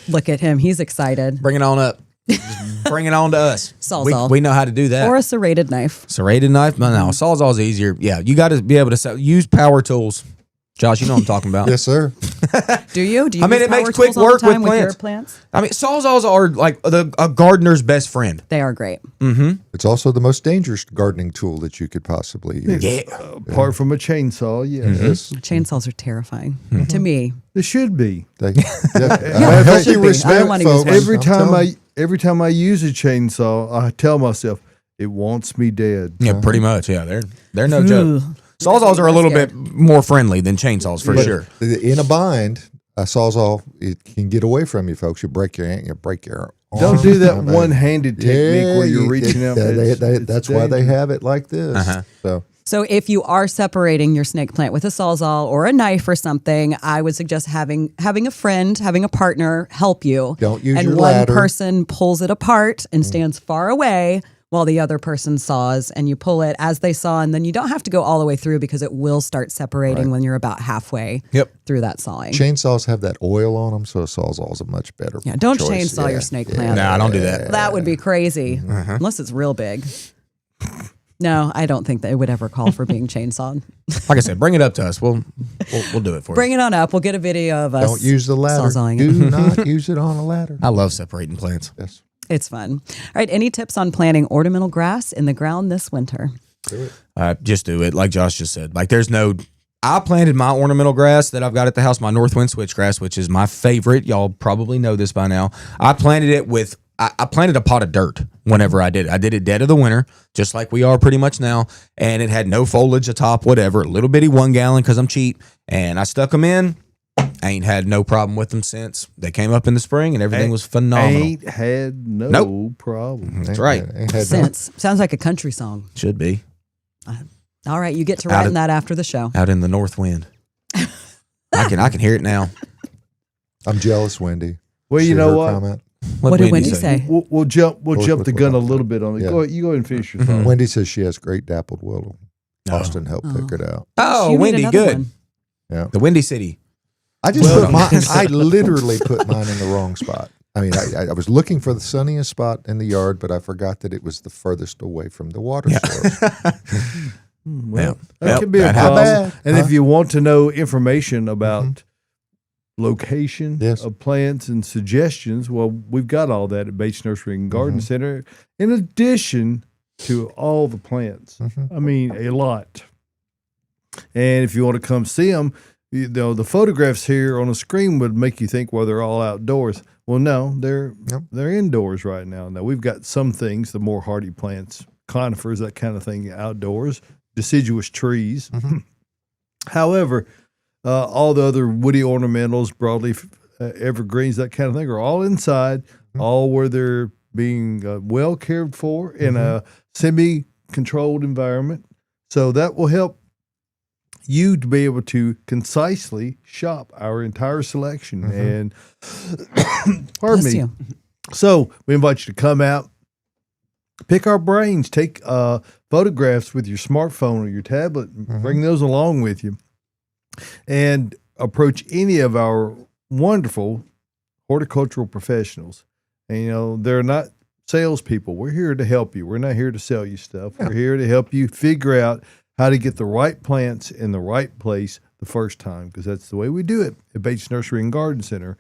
Look at him. He's excited. Bring it on up. Just bring it on to us. Sawzall. We know how to do that. Or a serrated knife. Serrated knife? No, Sawzall's easier. Yeah, you got to be able to use power tools. Josh, you know what I'm talking about. Yes, sir. Do you? Do you I mean, use it makes power quick tools all the work with time your plants. plants? I mean, Sawzalls are like a gardener's best friend. They are great. It's also the most dangerous gardening tool that you could possibly use. Yeah. Apart from a chainsaw, yes. Yes. Chainsaws are terrifying to me. It should be. They, it healthy should be. I don't respect, wanna use folks. one. Every time I use a chainsaw, I tell myself it wants me dead. Yeah, pretty much. Yeah, they're no joke. Ugh. Sawzalls are a little bit Scared. more friendly than chainsaws for sure. In a bind, a sawzall it can get away from you, folks. You break your hand, you break your arm. Don't do that I mean, one-handed technique where you're reaching out. It's that's why they dangerous. have it like this. So So if you are separating your snake plant with a sawzall or a knife or something, I would suggest having a friend, having a partner help you. Don't use and your one ladder. person pulls it apart and stands far away while the other person saws, and you pull it as they saw, and then you don't have to go all the way through because it will start separating when you're about halfway through that sawing. chainsaws have that oil on them, so a sawzall is a much better. Yeah, don't choice. chainsaw Yeah, your snake yeah. plant. Nah, don't do that. That would be crazy, unless it's real big. No, I don't think that it would ever call for being chainsawed. Like I said, bring it up to us. We'll do it for Bring it on up. We'll get a video of us. Don't use the ladder. sawzalling Do it. not use it on a ladder. you. I love separating plants. Yes. It's fun. All right. Any tips on planting ornamental grass in the ground this winter? Just do it, like Josh just said. Like I planted my ornamental grass that I've got at the house, my Northwind switchgrass, which is my favorite. Y'all probably know this by now. I planted it with I planted a pot of dirt whenever I did it. I did it dead of the winter, just like we are pretty much now. And it had no foliage atop, whatever, a little bitty 1 gallon because I'm cheap. And I stuck them in. I ain't had no problem with them since they came up in the spring, and everything was phenomenal. Ain't had no problem. That's right. Ain't had Since sounds like a country song. Should be All right, you get to writing that after the show. out in the north wind. I can hear it now. I'm jealous, Wendy. Well, See you know her what? comment? What did Wendy say? We'll jump the with gun a what? little bit on it. Yeah. Go ahead, you go ahead and finish your thought. Wendy says she has great dappled willow. Oh. Austin helped pick it out. Oh, You need Windy, another good. one. Yeah. The Windy City. I just put I literally put mine in the wrong spot. I mean, I was looking for the sunniest spot in the yard, but I forgot that it was the furthest away from the water source. Well, that Yep, could be a that problem. happens. And Huh? if you want to know information about location Yes. of plants and suggestions, well, we've got all that at Bates Nursery and Garden Center, in addition to all the plants. I mean, a lot. And if you want to come see them, you know, the photographs here on the screen would make you think, well, they're all outdoors. Well, no, they're indoors right now. Now, we've got some things, the more hardy plants, conifers, that kind of thing, outdoors, deciduous trees. However, all the other woody ornamentals, broadleaf evergreens, that kind of thing, are all inside, all where they're being well cared for in a semi-controlled environment. So that will help you to be able to concisely shop our entire selection. And pardon Bless me. you. So we invite you to come out, pick our brains, take photographs with your smartphone or your tablet, bring those along with you, and approach any of our wonderful horticultural professionals. And, you know, they're not salespeople. We're here to help you. We're not here to sell you stuff. We're here to help you figure out how to get the right plants in the right place the first time, because that's the way we do it at Bates Nursery and Garden Center.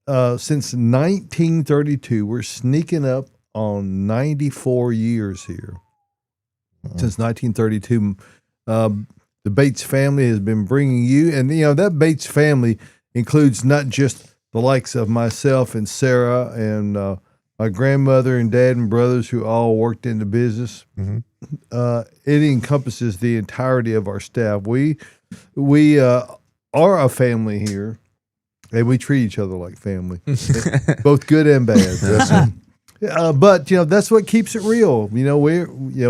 Since 1932, we're sneaking up on 94 years here. Since 1932, the Bates family has been bringing you, and you know that Bates family includes not just the likes of myself and Sarah and my grandmother and dad and brothers who all worked in the business. It encompasses the entirety of our staff. We are a family here, and we treat each other like family, both good and bad. But you know that's what keeps it real. You know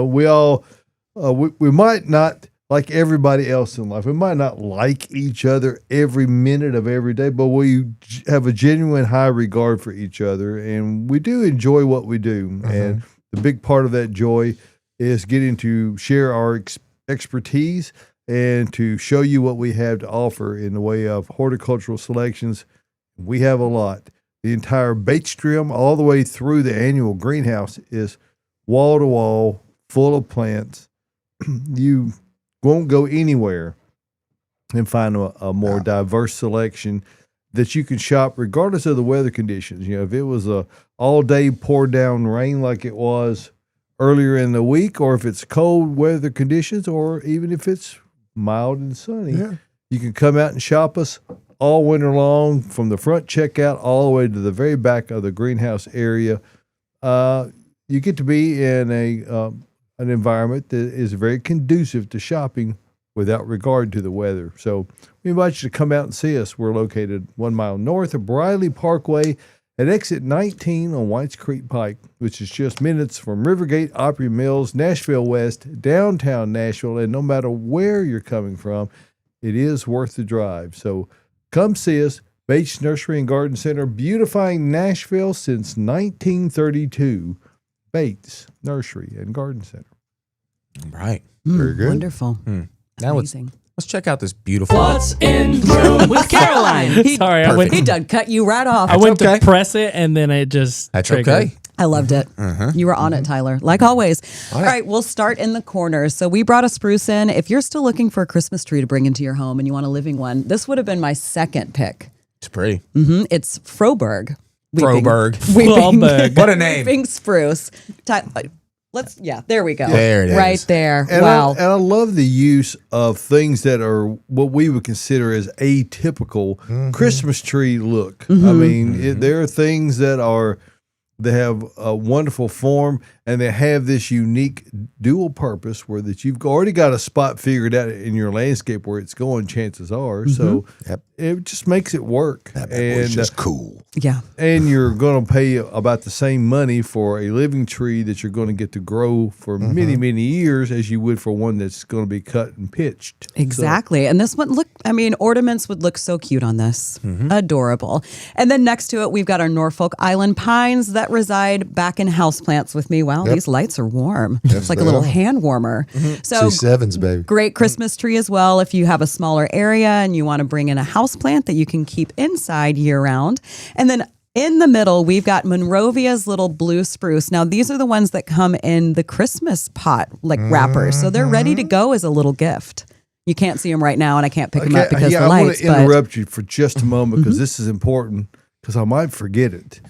we all we might not like everybody else in life. We might not like each other every minute of every day, but we have a genuine high regard for each other, and we do enjoy what we do. And the big part of that joy is getting to share our expertise and to show you what we have to offer in the way of horticultural selections. We have a lot. The entire Bates trim, all the way through the annual greenhouse, is wall to wall, full of plants. You won't go anywhere and find a more diverse selection that you can shop regardless of the weather conditions. You know, if it was a all day pour down rain like it was earlier in the week, or if it's cold weather conditions, or even if it's mild and sunny, you can come out and shop us all winter long, from the front checkout all the way to the very back of the greenhouse area. You get to be in an environment that is very conducive to shopping without regard to the weather. So we invite you to come out and see us. We're located 1 mile north of Briley Parkway at exit 19 on Whites Creek Pike, which is just minutes from Rivergate, Opry Mills, Nashville West, downtown Nashville. And no matter where you're coming from, it is worth the drive. So come see us. Bates Nursery and Garden Center, beautifying Nashville since 1932. Bates Nursery and Garden Center. All right. Very good. Wonderful. Now Amazing. let's check out this beautiful. What's in room with Caroline? Sorry, I went. He done cut you right off. I went okay. to press it and then it just That's triggered. okay. I loved it. You were on it, Tyler, like always. All right, we'll start in the corners. So we brought a spruce in. If you're still looking for a Christmas tree to bring into your home and you want a living one, this would have been my second pick. It's pretty. It's Froberg. Froberg. Weeping, What a name. weeping spruce. There we go. There it is. Right there. And Wow. I love the use of things that are what we would consider as atypical Christmas tree look. I mean, there are things that have a wonderful form, and they have this unique dual purpose where that you've already got a spot figured out in your landscape where it's going, chances are. So it just makes it work. That was just cool. Yeah. And you're going to pay about the same money for a living tree that you're going to get to grow for many, many years as you would for one that's going to be cut and pitched. Exactly. And this one, ornaments would look so cute on this. Adorable. And then next to it, we've got our Norfolk Island pines that reside back in houseplants with me. Wow, these lights are warm. It's like a little hand warmer. So C7s, baby. great Christmas tree as well if you have a smaller area and you want to bring in a houseplant that you can keep inside year round. And then in the middle, we've got Monrovia's little blue spruce. Now, these are the ones that come in the Christmas pot, like wrappers. So they're ready to go as a little gift. You can't see them right now, and I can't pick them up because the lights. I want to interrupt you for just a moment because this is important because I might forget it.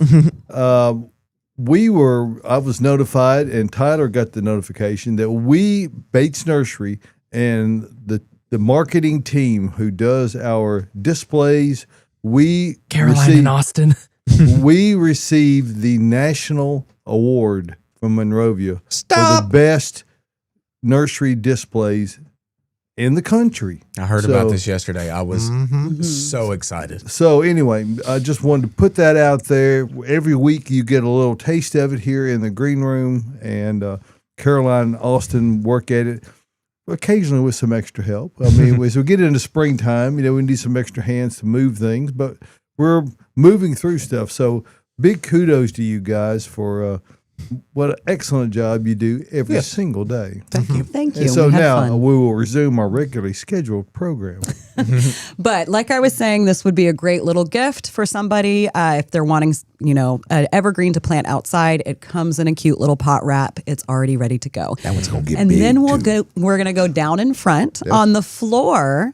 I was notified, and Tyler got the notification that Bates Nursery and the marketing team who does our displays, Caroline and Austin. we received the national award from Monrovia for the best nursery displays in the country. I heard about this yesterday. I was so excited. So anyway, I just wanted to put that out there. Every week you get a little taste of it here in the green room, and Caroline and Austin work at it occasionally with some extra help. I mean, as we get into springtime, we need some extra hands to move things, but we're moving through stuff. So big kudos to you guys for what an excellent job you do every single day. Thank you. Thank you. And so We had now fun. we will resume our regularly scheduled program. But like I was saying, this would be a great little gift for somebody if they're wanting, an evergreen to plant outside. It comes in a cute little pot wrap. It's already ready to go. That one's going to get And big, then too. we're going to go down in front on the floor.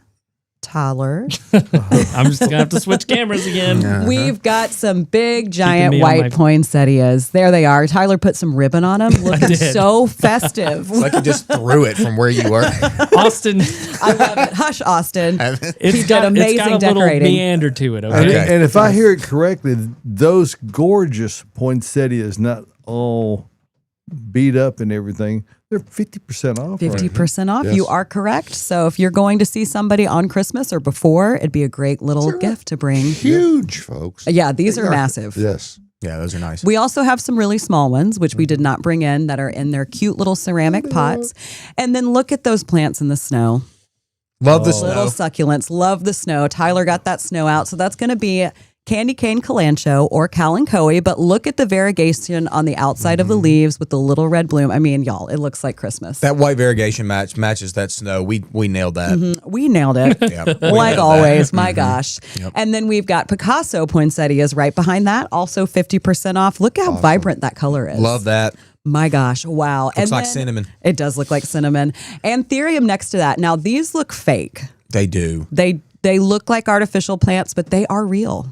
Tyler, I'm just gonna have to switch cameras again. we've got some big, giant me on white my- poinsettias. There they are. Tyler put some ribbon on them. Looking did. so festive. It's like you just threw it from where you were. Austin, I love it. Hush, Austin. it's did got amazing it's got a little decorating. meander to it. And, Okay. and if I hear it correctly, those gorgeous poinsettias, not all beat up and everything, they're 50% off. 50% off. Yes. You are correct. So if you're going to see somebody on Christmas or before, it'd be a great little gift to bring. Huge, folks. Yeah, these They are massive. Yes. Yeah, those are nice. We also have some really small ones, which we did not bring in, that are in their cute little ceramic pots. And then look at those plants in the snow. Love the Little snow. succulents. Love the snow. Tyler got that snow out. So that's going to be candy cane kalanchoe or kalanchoe. But look at the variegation on the outside of the leaves with the little red bloom. I mean, y'all, it looks like Christmas. That white variegation matches that snow. We nailed that. We nailed it. Yeah, we nailed Like that. always, my gosh. And then we've got Picasso poinsettias right behind that, also 50% off. Look how vibrant that color is. Love that. My gosh, wow. Looks like cinnamon. It does look like cinnamon. Anthurium next to that. Now, these look fake. They do. They look like artificial plants, but they are real.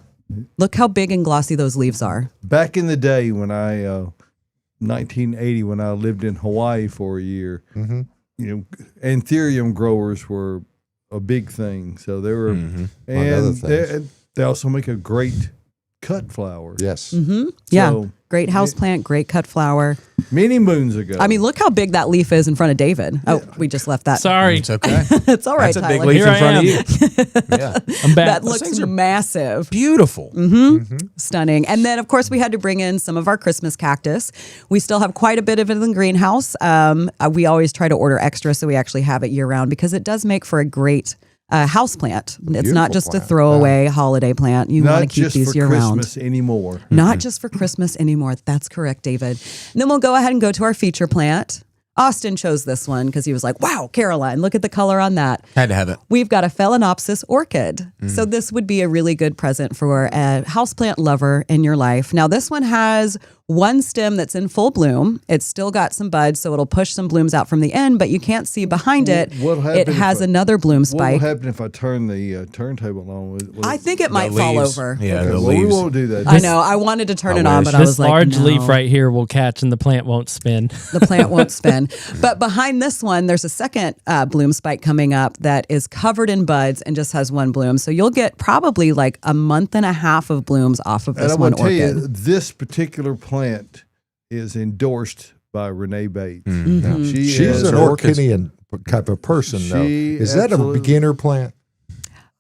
Look how big and glossy those leaves are. Back in the day when 1980, when I lived in Hawaii for a year, anthurium growers were a big thing. So they were, Among other and things. they also make a great cut flower. Yes. Yeah. So, Great houseplant, great cut flower. many moons ago. I mean, look how big that leaf is in front of David. Oh, we just left that. Sorry, It's okay. It's all right, That's a Tyler. big leaf Here in I front am. of you. Yeah. I'm back. That looks things are- massive. Beautiful. Stunning. And then, of course, we had to bring in some of our Christmas cactus. We still have quite a bit of it in the greenhouse. We always try to order extra so we actually have it year round because it does make for a great house plant. It's not Beautiful just a plant. throwaway holiday plant. You want not to keep just these for year round. Christmas anymore. Not just for Christmas anymore. That's correct, David. And then we'll go ahead and go to our feature plant. Austin chose this one because he was like, wow, Caroline, look at the color on that. Had to have it. We've got a Phalaenopsis orchid. So this would be a really good present for a houseplant lover in your life. Now, this one has one stem that's in full bloom. It's still got some buds, so it'll push some blooms out from the end, but you can't see behind it. What'll happen It if has I- anotol bloom What spike. will happen if I turn the turntable on? I think it might fall leaves. over. Yeah, Okay, the well, we leaves. won't do that. I know. I wanted to turn it on, but I This was like, large no. leaf right here will catch and the plant won't spin. The plant won't spin. But behind this one, there's a second bloom spike coming up that is covered in buds and just has one bloom. So you'll get probably like a month and a half of blooms off of And this I'm one going to tell orchid. you, this particular plant is endorsed by Renee Bates. Mhm. She's She's an Orchidian type of person, though. Is that a absolutely- beginner plant?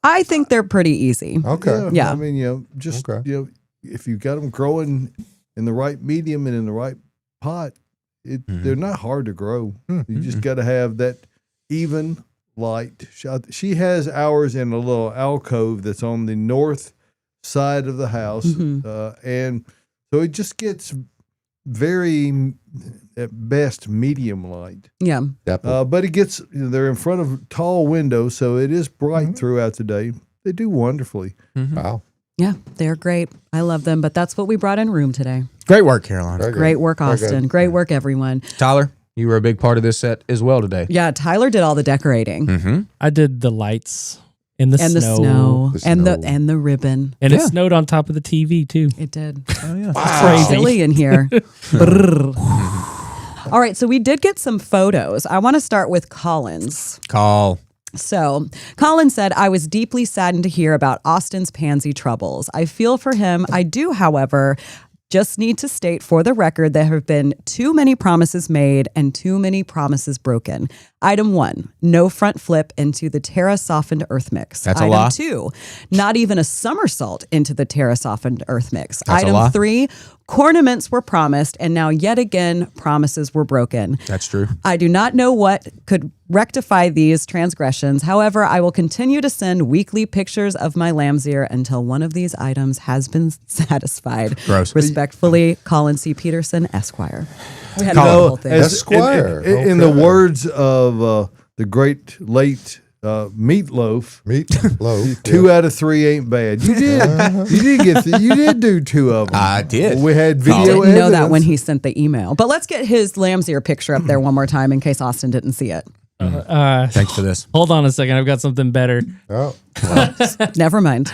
I think they're pretty easy. Okay. Yeah. I mean, just Okay. if you've got them growing in the right medium and in the right pot, they're not hard to grow. You just got to have that even light. She has ours in a little alcove that's on the north side of the house, and so it just gets very, at best, medium light. Yeah. But it gets, they're in front of tall windows, so it is bright throughout the day. They do wonderfully. Wow. Yeah, they're great. I love them, but that's what we brought in room today. Great work, Caroline. Very good. Great work, Very good. Austin. Great work, everyone. Tyler, you were a big part of this set as well today. Yeah, Tyler did all the decorating I did the lights in the and snow. the snow The and snow. the ribbon. And it snowed on top of the TV too. It did. Oh, yeah. It's crazy. Silly in here. Brrr. All right, so we did get some photos. I want to start with Collins. Call. So, Colin said, I was deeply saddened to hear about Austin's pansy troubles. I feel for him. I do, however, just need to state for the record there have been too many promises made and too many promises broken. Item 1, no front flip into the Terra softened earth mix. That's a Item lie. 2, not even a somersault into the Terra softened earth mix. That's a Item lie. 3, cornaments were promised and now yet again promises were broken. That's true. I do not know what could rectify these transgressions. However, I will continue to send weekly pictures of my lamb's ear until one of these items has been satisfied. Gross. Respectfully, Colin C. Peterson, Esquire. We had to Colin, go the whole thing. Esquire. In the Okay. words of the great late Meatloaf, Meat loaf. 2 out of 3 ain't bad. You did. You did do 2 of them. I did. We had I video didn't evidence. know that when he sent the email. But let's get his lamb's ear picture up there one more time in case Austin didn't see it. Thanks for this. Hold on a second. I've got something better. Oh, Never mind.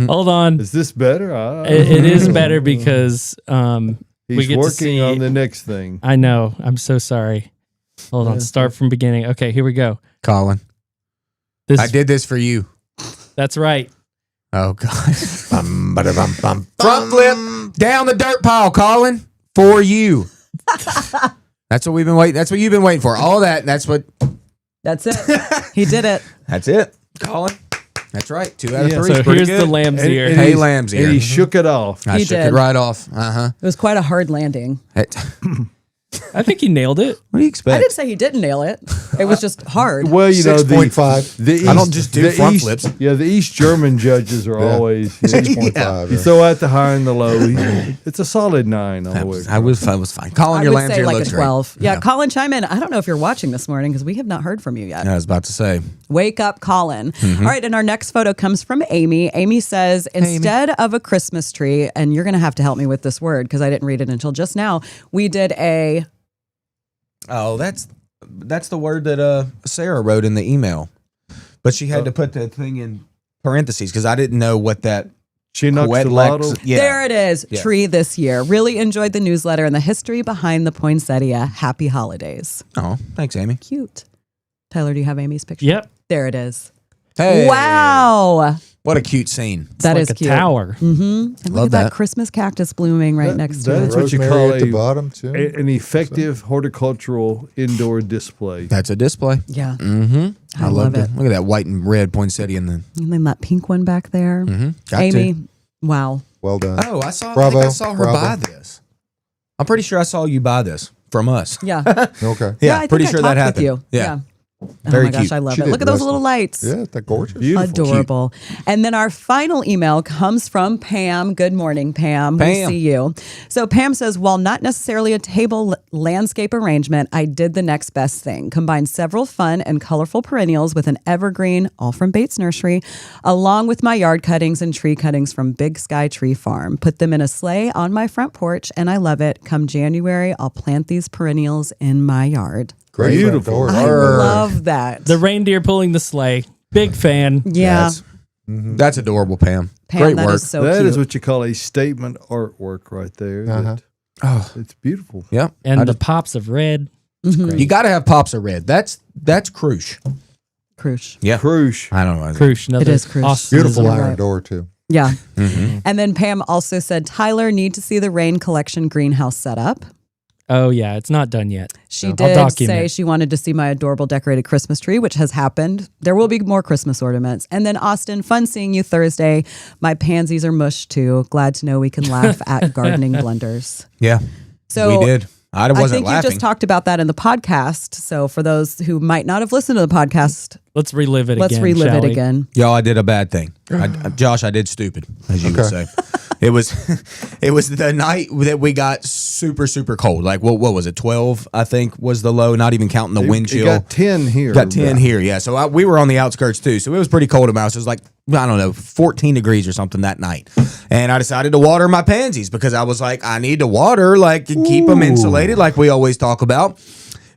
Hold on. Is this better? It is better because we He's get to working see. on the next thing. I know. I'm so sorry. Hold on. Start from beginning. Okay, here we go. Colin, This, I did this for you. That's right. Oh, God. bum, bada, bum, bum, Front flip down the dirt pile, Colin, for you. That's what we've been waiting. That's what you've been waiting for. All that. That's what. That's it. He did it. That's it, Colin. That's right. 2 out of Yeah, 3. So Pretty here's good. the lamb's ear. Hey, he's- lamb's ear. And he shook it off. I He shook did. it right off. It was quite a hard landing. I think he nailed it. What do you I expect? didn't say he didn't nail it. It was just hard. Well, you know, 6.5. the I don't just do the front East- flips. Yeah, the East German judges are Yeah. always. 6.5. You yeah. throw out the high and the low. It's a solid 9 all the way. I was fine. Colin, I your would lamb's say ear like a looks 12. great. Yeah, Colin, chime in. I don't know if you're watching this morning because we have not heard from you yet. I was about to say. Wake up, Colin. Mm-hmm. All right, and our next photo comes from Amy. Amy says, instead of a Christmas tree, and you're going to have to help me with this word because I didn't read it until just now, we did a, Oh, that's the word that Sarah wrote in the email, but she had to put the thing in parentheses because I didn't know what that Chinoxidil. Yeah. there it is, Yeah. tree this year. Really enjoyed the newsletter and the history behind the poinsettia. Happy holidays. Oh, thanks, Amy. Cute. Tyler, do you have Amy's picture? Yep. There it is. Hey, Wow. what a cute scene. That Like is a cute. tower. Mm-hmm. And look Love at that that. Christmas cactus blooming right next to that's it. what you Rosemary call at the a- bottom, too. An effective horticultural indoor display. That's a display. Yeah. Mm-hmm. I love loved it. Look at that white and red poinsettia in the. And then that pink one back there. Got Amy, to. wow. Well done. Oh, I saw. I Bravo, think I saw her bravo. buy this. I'm pretty sure I saw you buy this from us. Yeah. Okay. Yeah, I think pretty I sure talked that happened. with you. Yeah. Oh Very my gosh, cute. I love She it. did Look at those wrestle. little lights. Yeah, that gorgeous. Beautiful. Adorable. And then our final email comes from Pam. Good morning, Pam. We Pam. see you. So Pam says, while not necessarily a table landscape arrangement, I did the next best thing. Combined several fun and colorful perennials with an evergreen, all from Bates Nursery, along with my yard cuttings and tree cuttings from Big Sky Tree Farm. Put them in a sleigh on my front porch, and I love it. Come January, I'll plant these perennials in my yard. Great. Beautiful. front I door. love that. The reindeer pulling the sleigh. Big fan. Yeah. That's adorable, Pam. Pam, Great that work. is so That cute. is what you call a statement artwork right there. Uh-huh. Oh, It's beautiful. yeah. And the pops of red. You got to have pops of red. That's crucial. Crush. Yeah. Crush. I don't know. Crush. Another It is Crush. awesome Beautiful design. iron right. door, too. Yeah. And then Pam also said, Tyler, need to see the Rain Collection greenhouse setup. Oh yeah, it's not done yet. She I'll did document. say she wanted to see my adorable decorated Christmas tree, which has happened. There will be more Christmas ornaments. And then Austin, fun seeing you Thursday. My pansies are mushed too. Glad to know we can laugh at gardening blunders. Yeah, So we did. I wasn't think laughing. you just talked about that in the podcast. So for those who might not have listened to the podcast, Let's relive it let's again. relive shall it we? again. Y'all, I did a bad thing. Josh, I did stupid, as you would say. It was the night that we got super, super cold. Like, what was it? 12, I think, was the low, not even counting the wind chill. It got 10 here. Got 10 here, yeah. So we were on the outskirts too. So it was pretty cold in my house. It was like, I don't know, 14 degrees or something that night. And I decided to water my pansies because I was like, I need to water, like, keep them insulated, like we always talk about.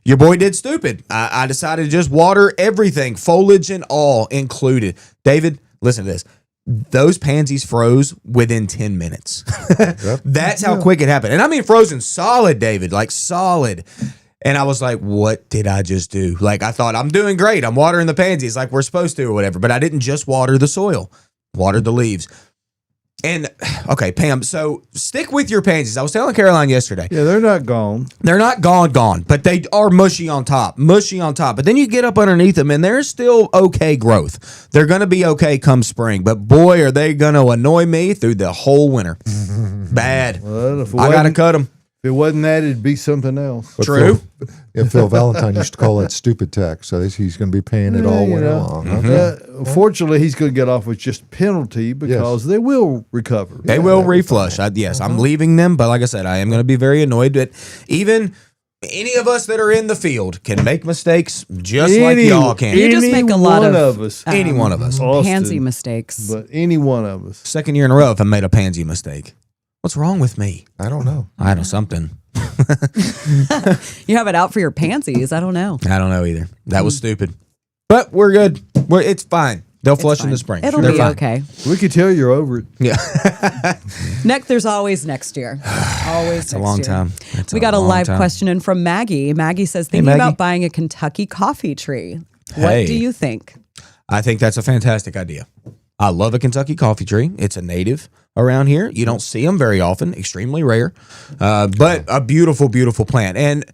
Your boy did stupid. I decided to just water everything, foliage and all included. David, listen to this. Those pansies froze within 10 minutes. That's how quick it happened. And I mean frozen solid, David, like solid. And I was like, what did I just do? Like, I thought, I'm doing great. I'm watering the pansies like we're supposed to or whatever. But I didn't just water the soil, watered the leaves. And, okay, Pam, so stick with your pansies. I was telling Caroline yesterday. Yeah, they're not gone. They're not gone, but they are mushy on top. But then you get up underneath them, and there's still okay growth. They're going to be okay come spring. But, boy, are they going to annoy me through the whole winter. Bad. Well, I got to cut them. If it wasn't that, it'd be something else. But True. Phil Valentine used to call that stupid tax. So he's going to be paying it all winter long. Fortunately, he's going to get off with just penalty because they will recover. They will reflush. Yes, I'm leaving them. But like I said, I am going to be very annoyed. But even any of us that are in the field can make mistakes just like y'all can. You just make a lot one of us. Any one of us. Austin, pansy mistakes. But any one of us. Second year in a row, if I made a pansy mistake. What's wrong with me? I don't know. I know something. You have it out for your pansies. I don't know. I don't know either. That was stupid. But we're good. It's fine. They'll flush in the spring. It'll They're be fine. okay. We could tell you're over it. Yeah. There's always next year. Always It's a long time. We got a live question in from Maggie. Maggie says, thinking Maggie. about buying a Kentucky coffee tree. What Hey. do you think? I think that's a fantastic idea. I love a Kentucky coffee tree. It's a native around here. You don't see them very often, extremely rare, but a beautiful, beautiful plant. And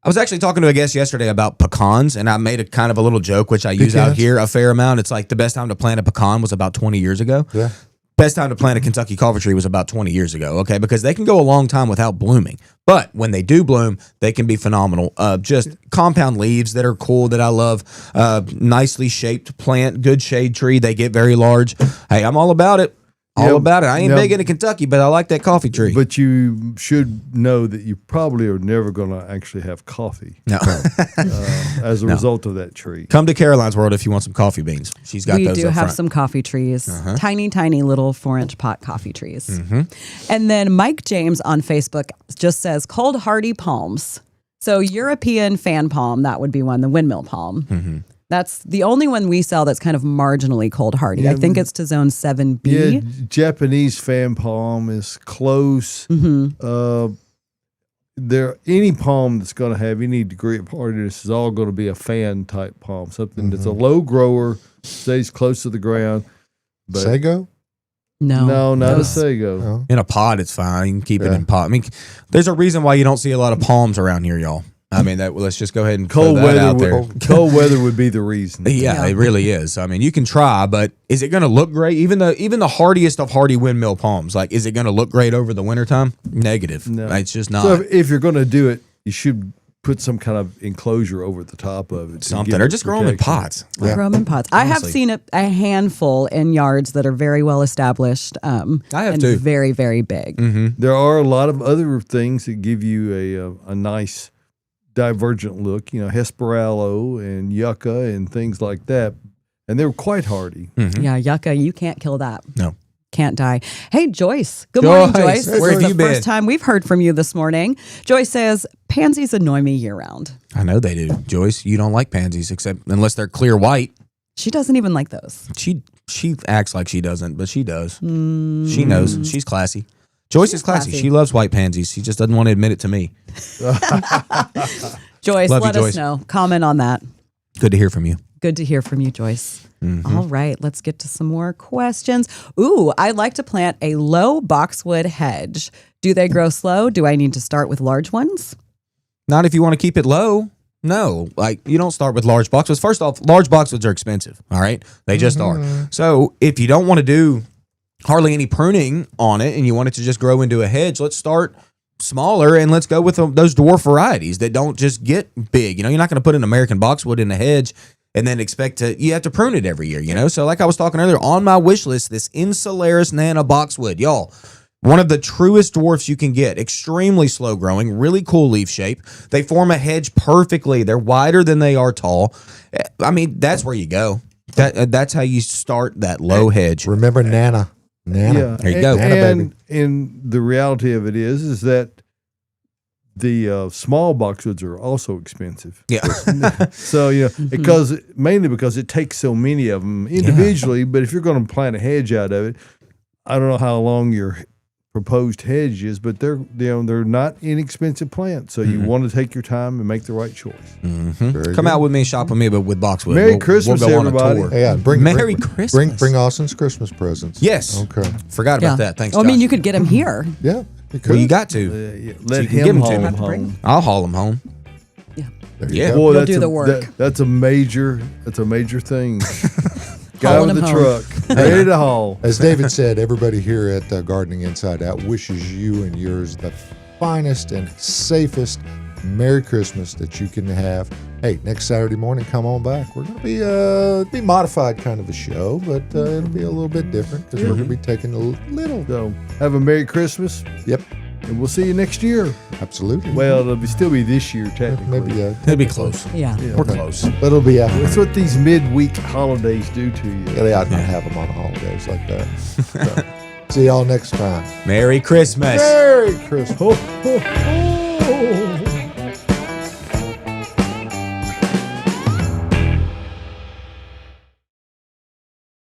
I was actually talking to a guest yesterday about pecans, and I made a kind of a little joke, which I use out here a fair amount. It's like the best time to plant a pecan was about 20 years ago. Yeah. Best time to plant a Kentucky coffee tree was about 20 years ago, okay? Because they can go a long time without blooming. But when they do bloom, they can be phenomenal. Just compound leaves that are cool that I love. Nicely shaped plant, good shade tree. They get very large. Hey, I'm all about it. All about it. I ain't big into Kentucky, but I like that coffee tree. But you should know that you probably are never going to actually have coffee No. as a result of that tree. Come to Caroline's World if you want some coffee beans. She's got We those do up have front. some coffee trees, tiny, tiny little 4-inch pot coffee trees. Mm-hmm. And then Mike James on Facebook just says cold hardy palms. So European fan palm, that would be one, the windmill palm. Mm-hmm. That's the only one we sell that's kind of marginally cold hardy. I think it's to zone 7B. Yeah, Japanese fan palm is close. Any palm that's going to have any degree of hardiness is all going to be a fan type palm, something that's a low grower, stays close to the ground. But Sago? no, not a Those- sago. No. In a pot, it's fine. You can keep it in pot. I mean, there's a reason why you don't see a lot of palms around here, y'all. I mean, let's just go ahead and Cold throw that weather, out there. cold weather would be the reason. Yeah, it really is. I mean, you can try, but is it going to look great? Even the hardiest of hardy windmill palms, like, is it going to look great over the wintertime? Negative. No. It's just not. So if you're going to do it, you should put some kind of enclosure over the top of it. to Something, give or it just grow them in protection. pots. Grow 'em in pots. I have Honestly. seen a handful in yards that are very well established. I have and too. very, very big. There are a lot of other things that give you a nice divergent look, hesperaloe and yucca and things like that. And they're quite hardy. Yeah, yucca, you can't kill that. No. Can't die. Hey, Joyce. Good morning, Joyce, Joyce. This where is have the you been? first time we've heard from you this morning. Joyce says, pansies annoy me year round. I know they do. Joyce, you don't like pansies except unless they're clear white. She doesn't even like those. She acts like she doesn't, but she does. She knows. She's classy. Joyce is classy. classy. She loves white pansies. She just doesn't want to admit it to me. Joyce, Love you, let us Joyce. know. Comment on that. Good to hear from you. Good to hear from you, Joyce. Mm-hmm. All right, let's get to some more questions. Ooh, I'd like to plant a low boxwood hedge. Do they grow slow? Do I need to start with large ones? Not if you want to keep it low. No, like you don't start with large boxwoods. First off, large boxwoods are expensive. All right, they just are. So if you don't want to do hardly any pruning on it and you want it to just grow into a hedge, let's start smaller and let's go with those dwarf varieties that don't just get big. You know, you're not going to put an American boxwood in a hedge and then you have to prune it every year, you know? So like I was talking earlier, on my wish list, this Insularis Nana boxwood, y'all, one of the truest dwarfs you can get, extremely slow growing, really cool leaf shape. They form a hedge perfectly. They're wider than they are tall. I mean, that's where you go. That's how you start that low hedge. Remember Nana. Yeah, There you go. And the reality of it is that the small boxwoods are also expensive. Yeah. So mainly because it takes so many of them individually. But if you're going to plant a hedge out of it, I don't know how long your proposed hedge is, but they're not inexpensive plants. So you want to take your time and make the right choice. Come out with me, shop with me, but with boxwood. Merry Christmas, we'll go everybody. on a tour. Yeah, Merry Christmas. Bring Austin's Christmas presents. Yes. Okay. Forgot about that. Thanks, Well, I mean, Josh. you could get them here. Yeah. You could. Well, you got to. Let you can give him 'em to me. haul home. I'll haul them home. There you Yeah. go. Boy, You'll do the work. That's a major thing. Guy Hauling with the him home. truck, ready to haul. As David said, everybody here at Gardening Inside Out wishes you and yours the finest and safest Merry Christmas that you can have. Hey, next Saturday morning, come on back. We're going to be modified kind of a show, but it'll be a little bit different because we're going to be taking a little. So have a Merry Christmas. Yep, And we'll see you next year. absolutely. Well, it'll still be this year, technically. maybe It'll be close. Yeah. We're close. but it'll be after. That's what these midweek holidays do to you. Yeah, they ought not have them on holidays like that. So, see y'all next time. Merry Christmas. Merry Christmas. Ho, ho, ho.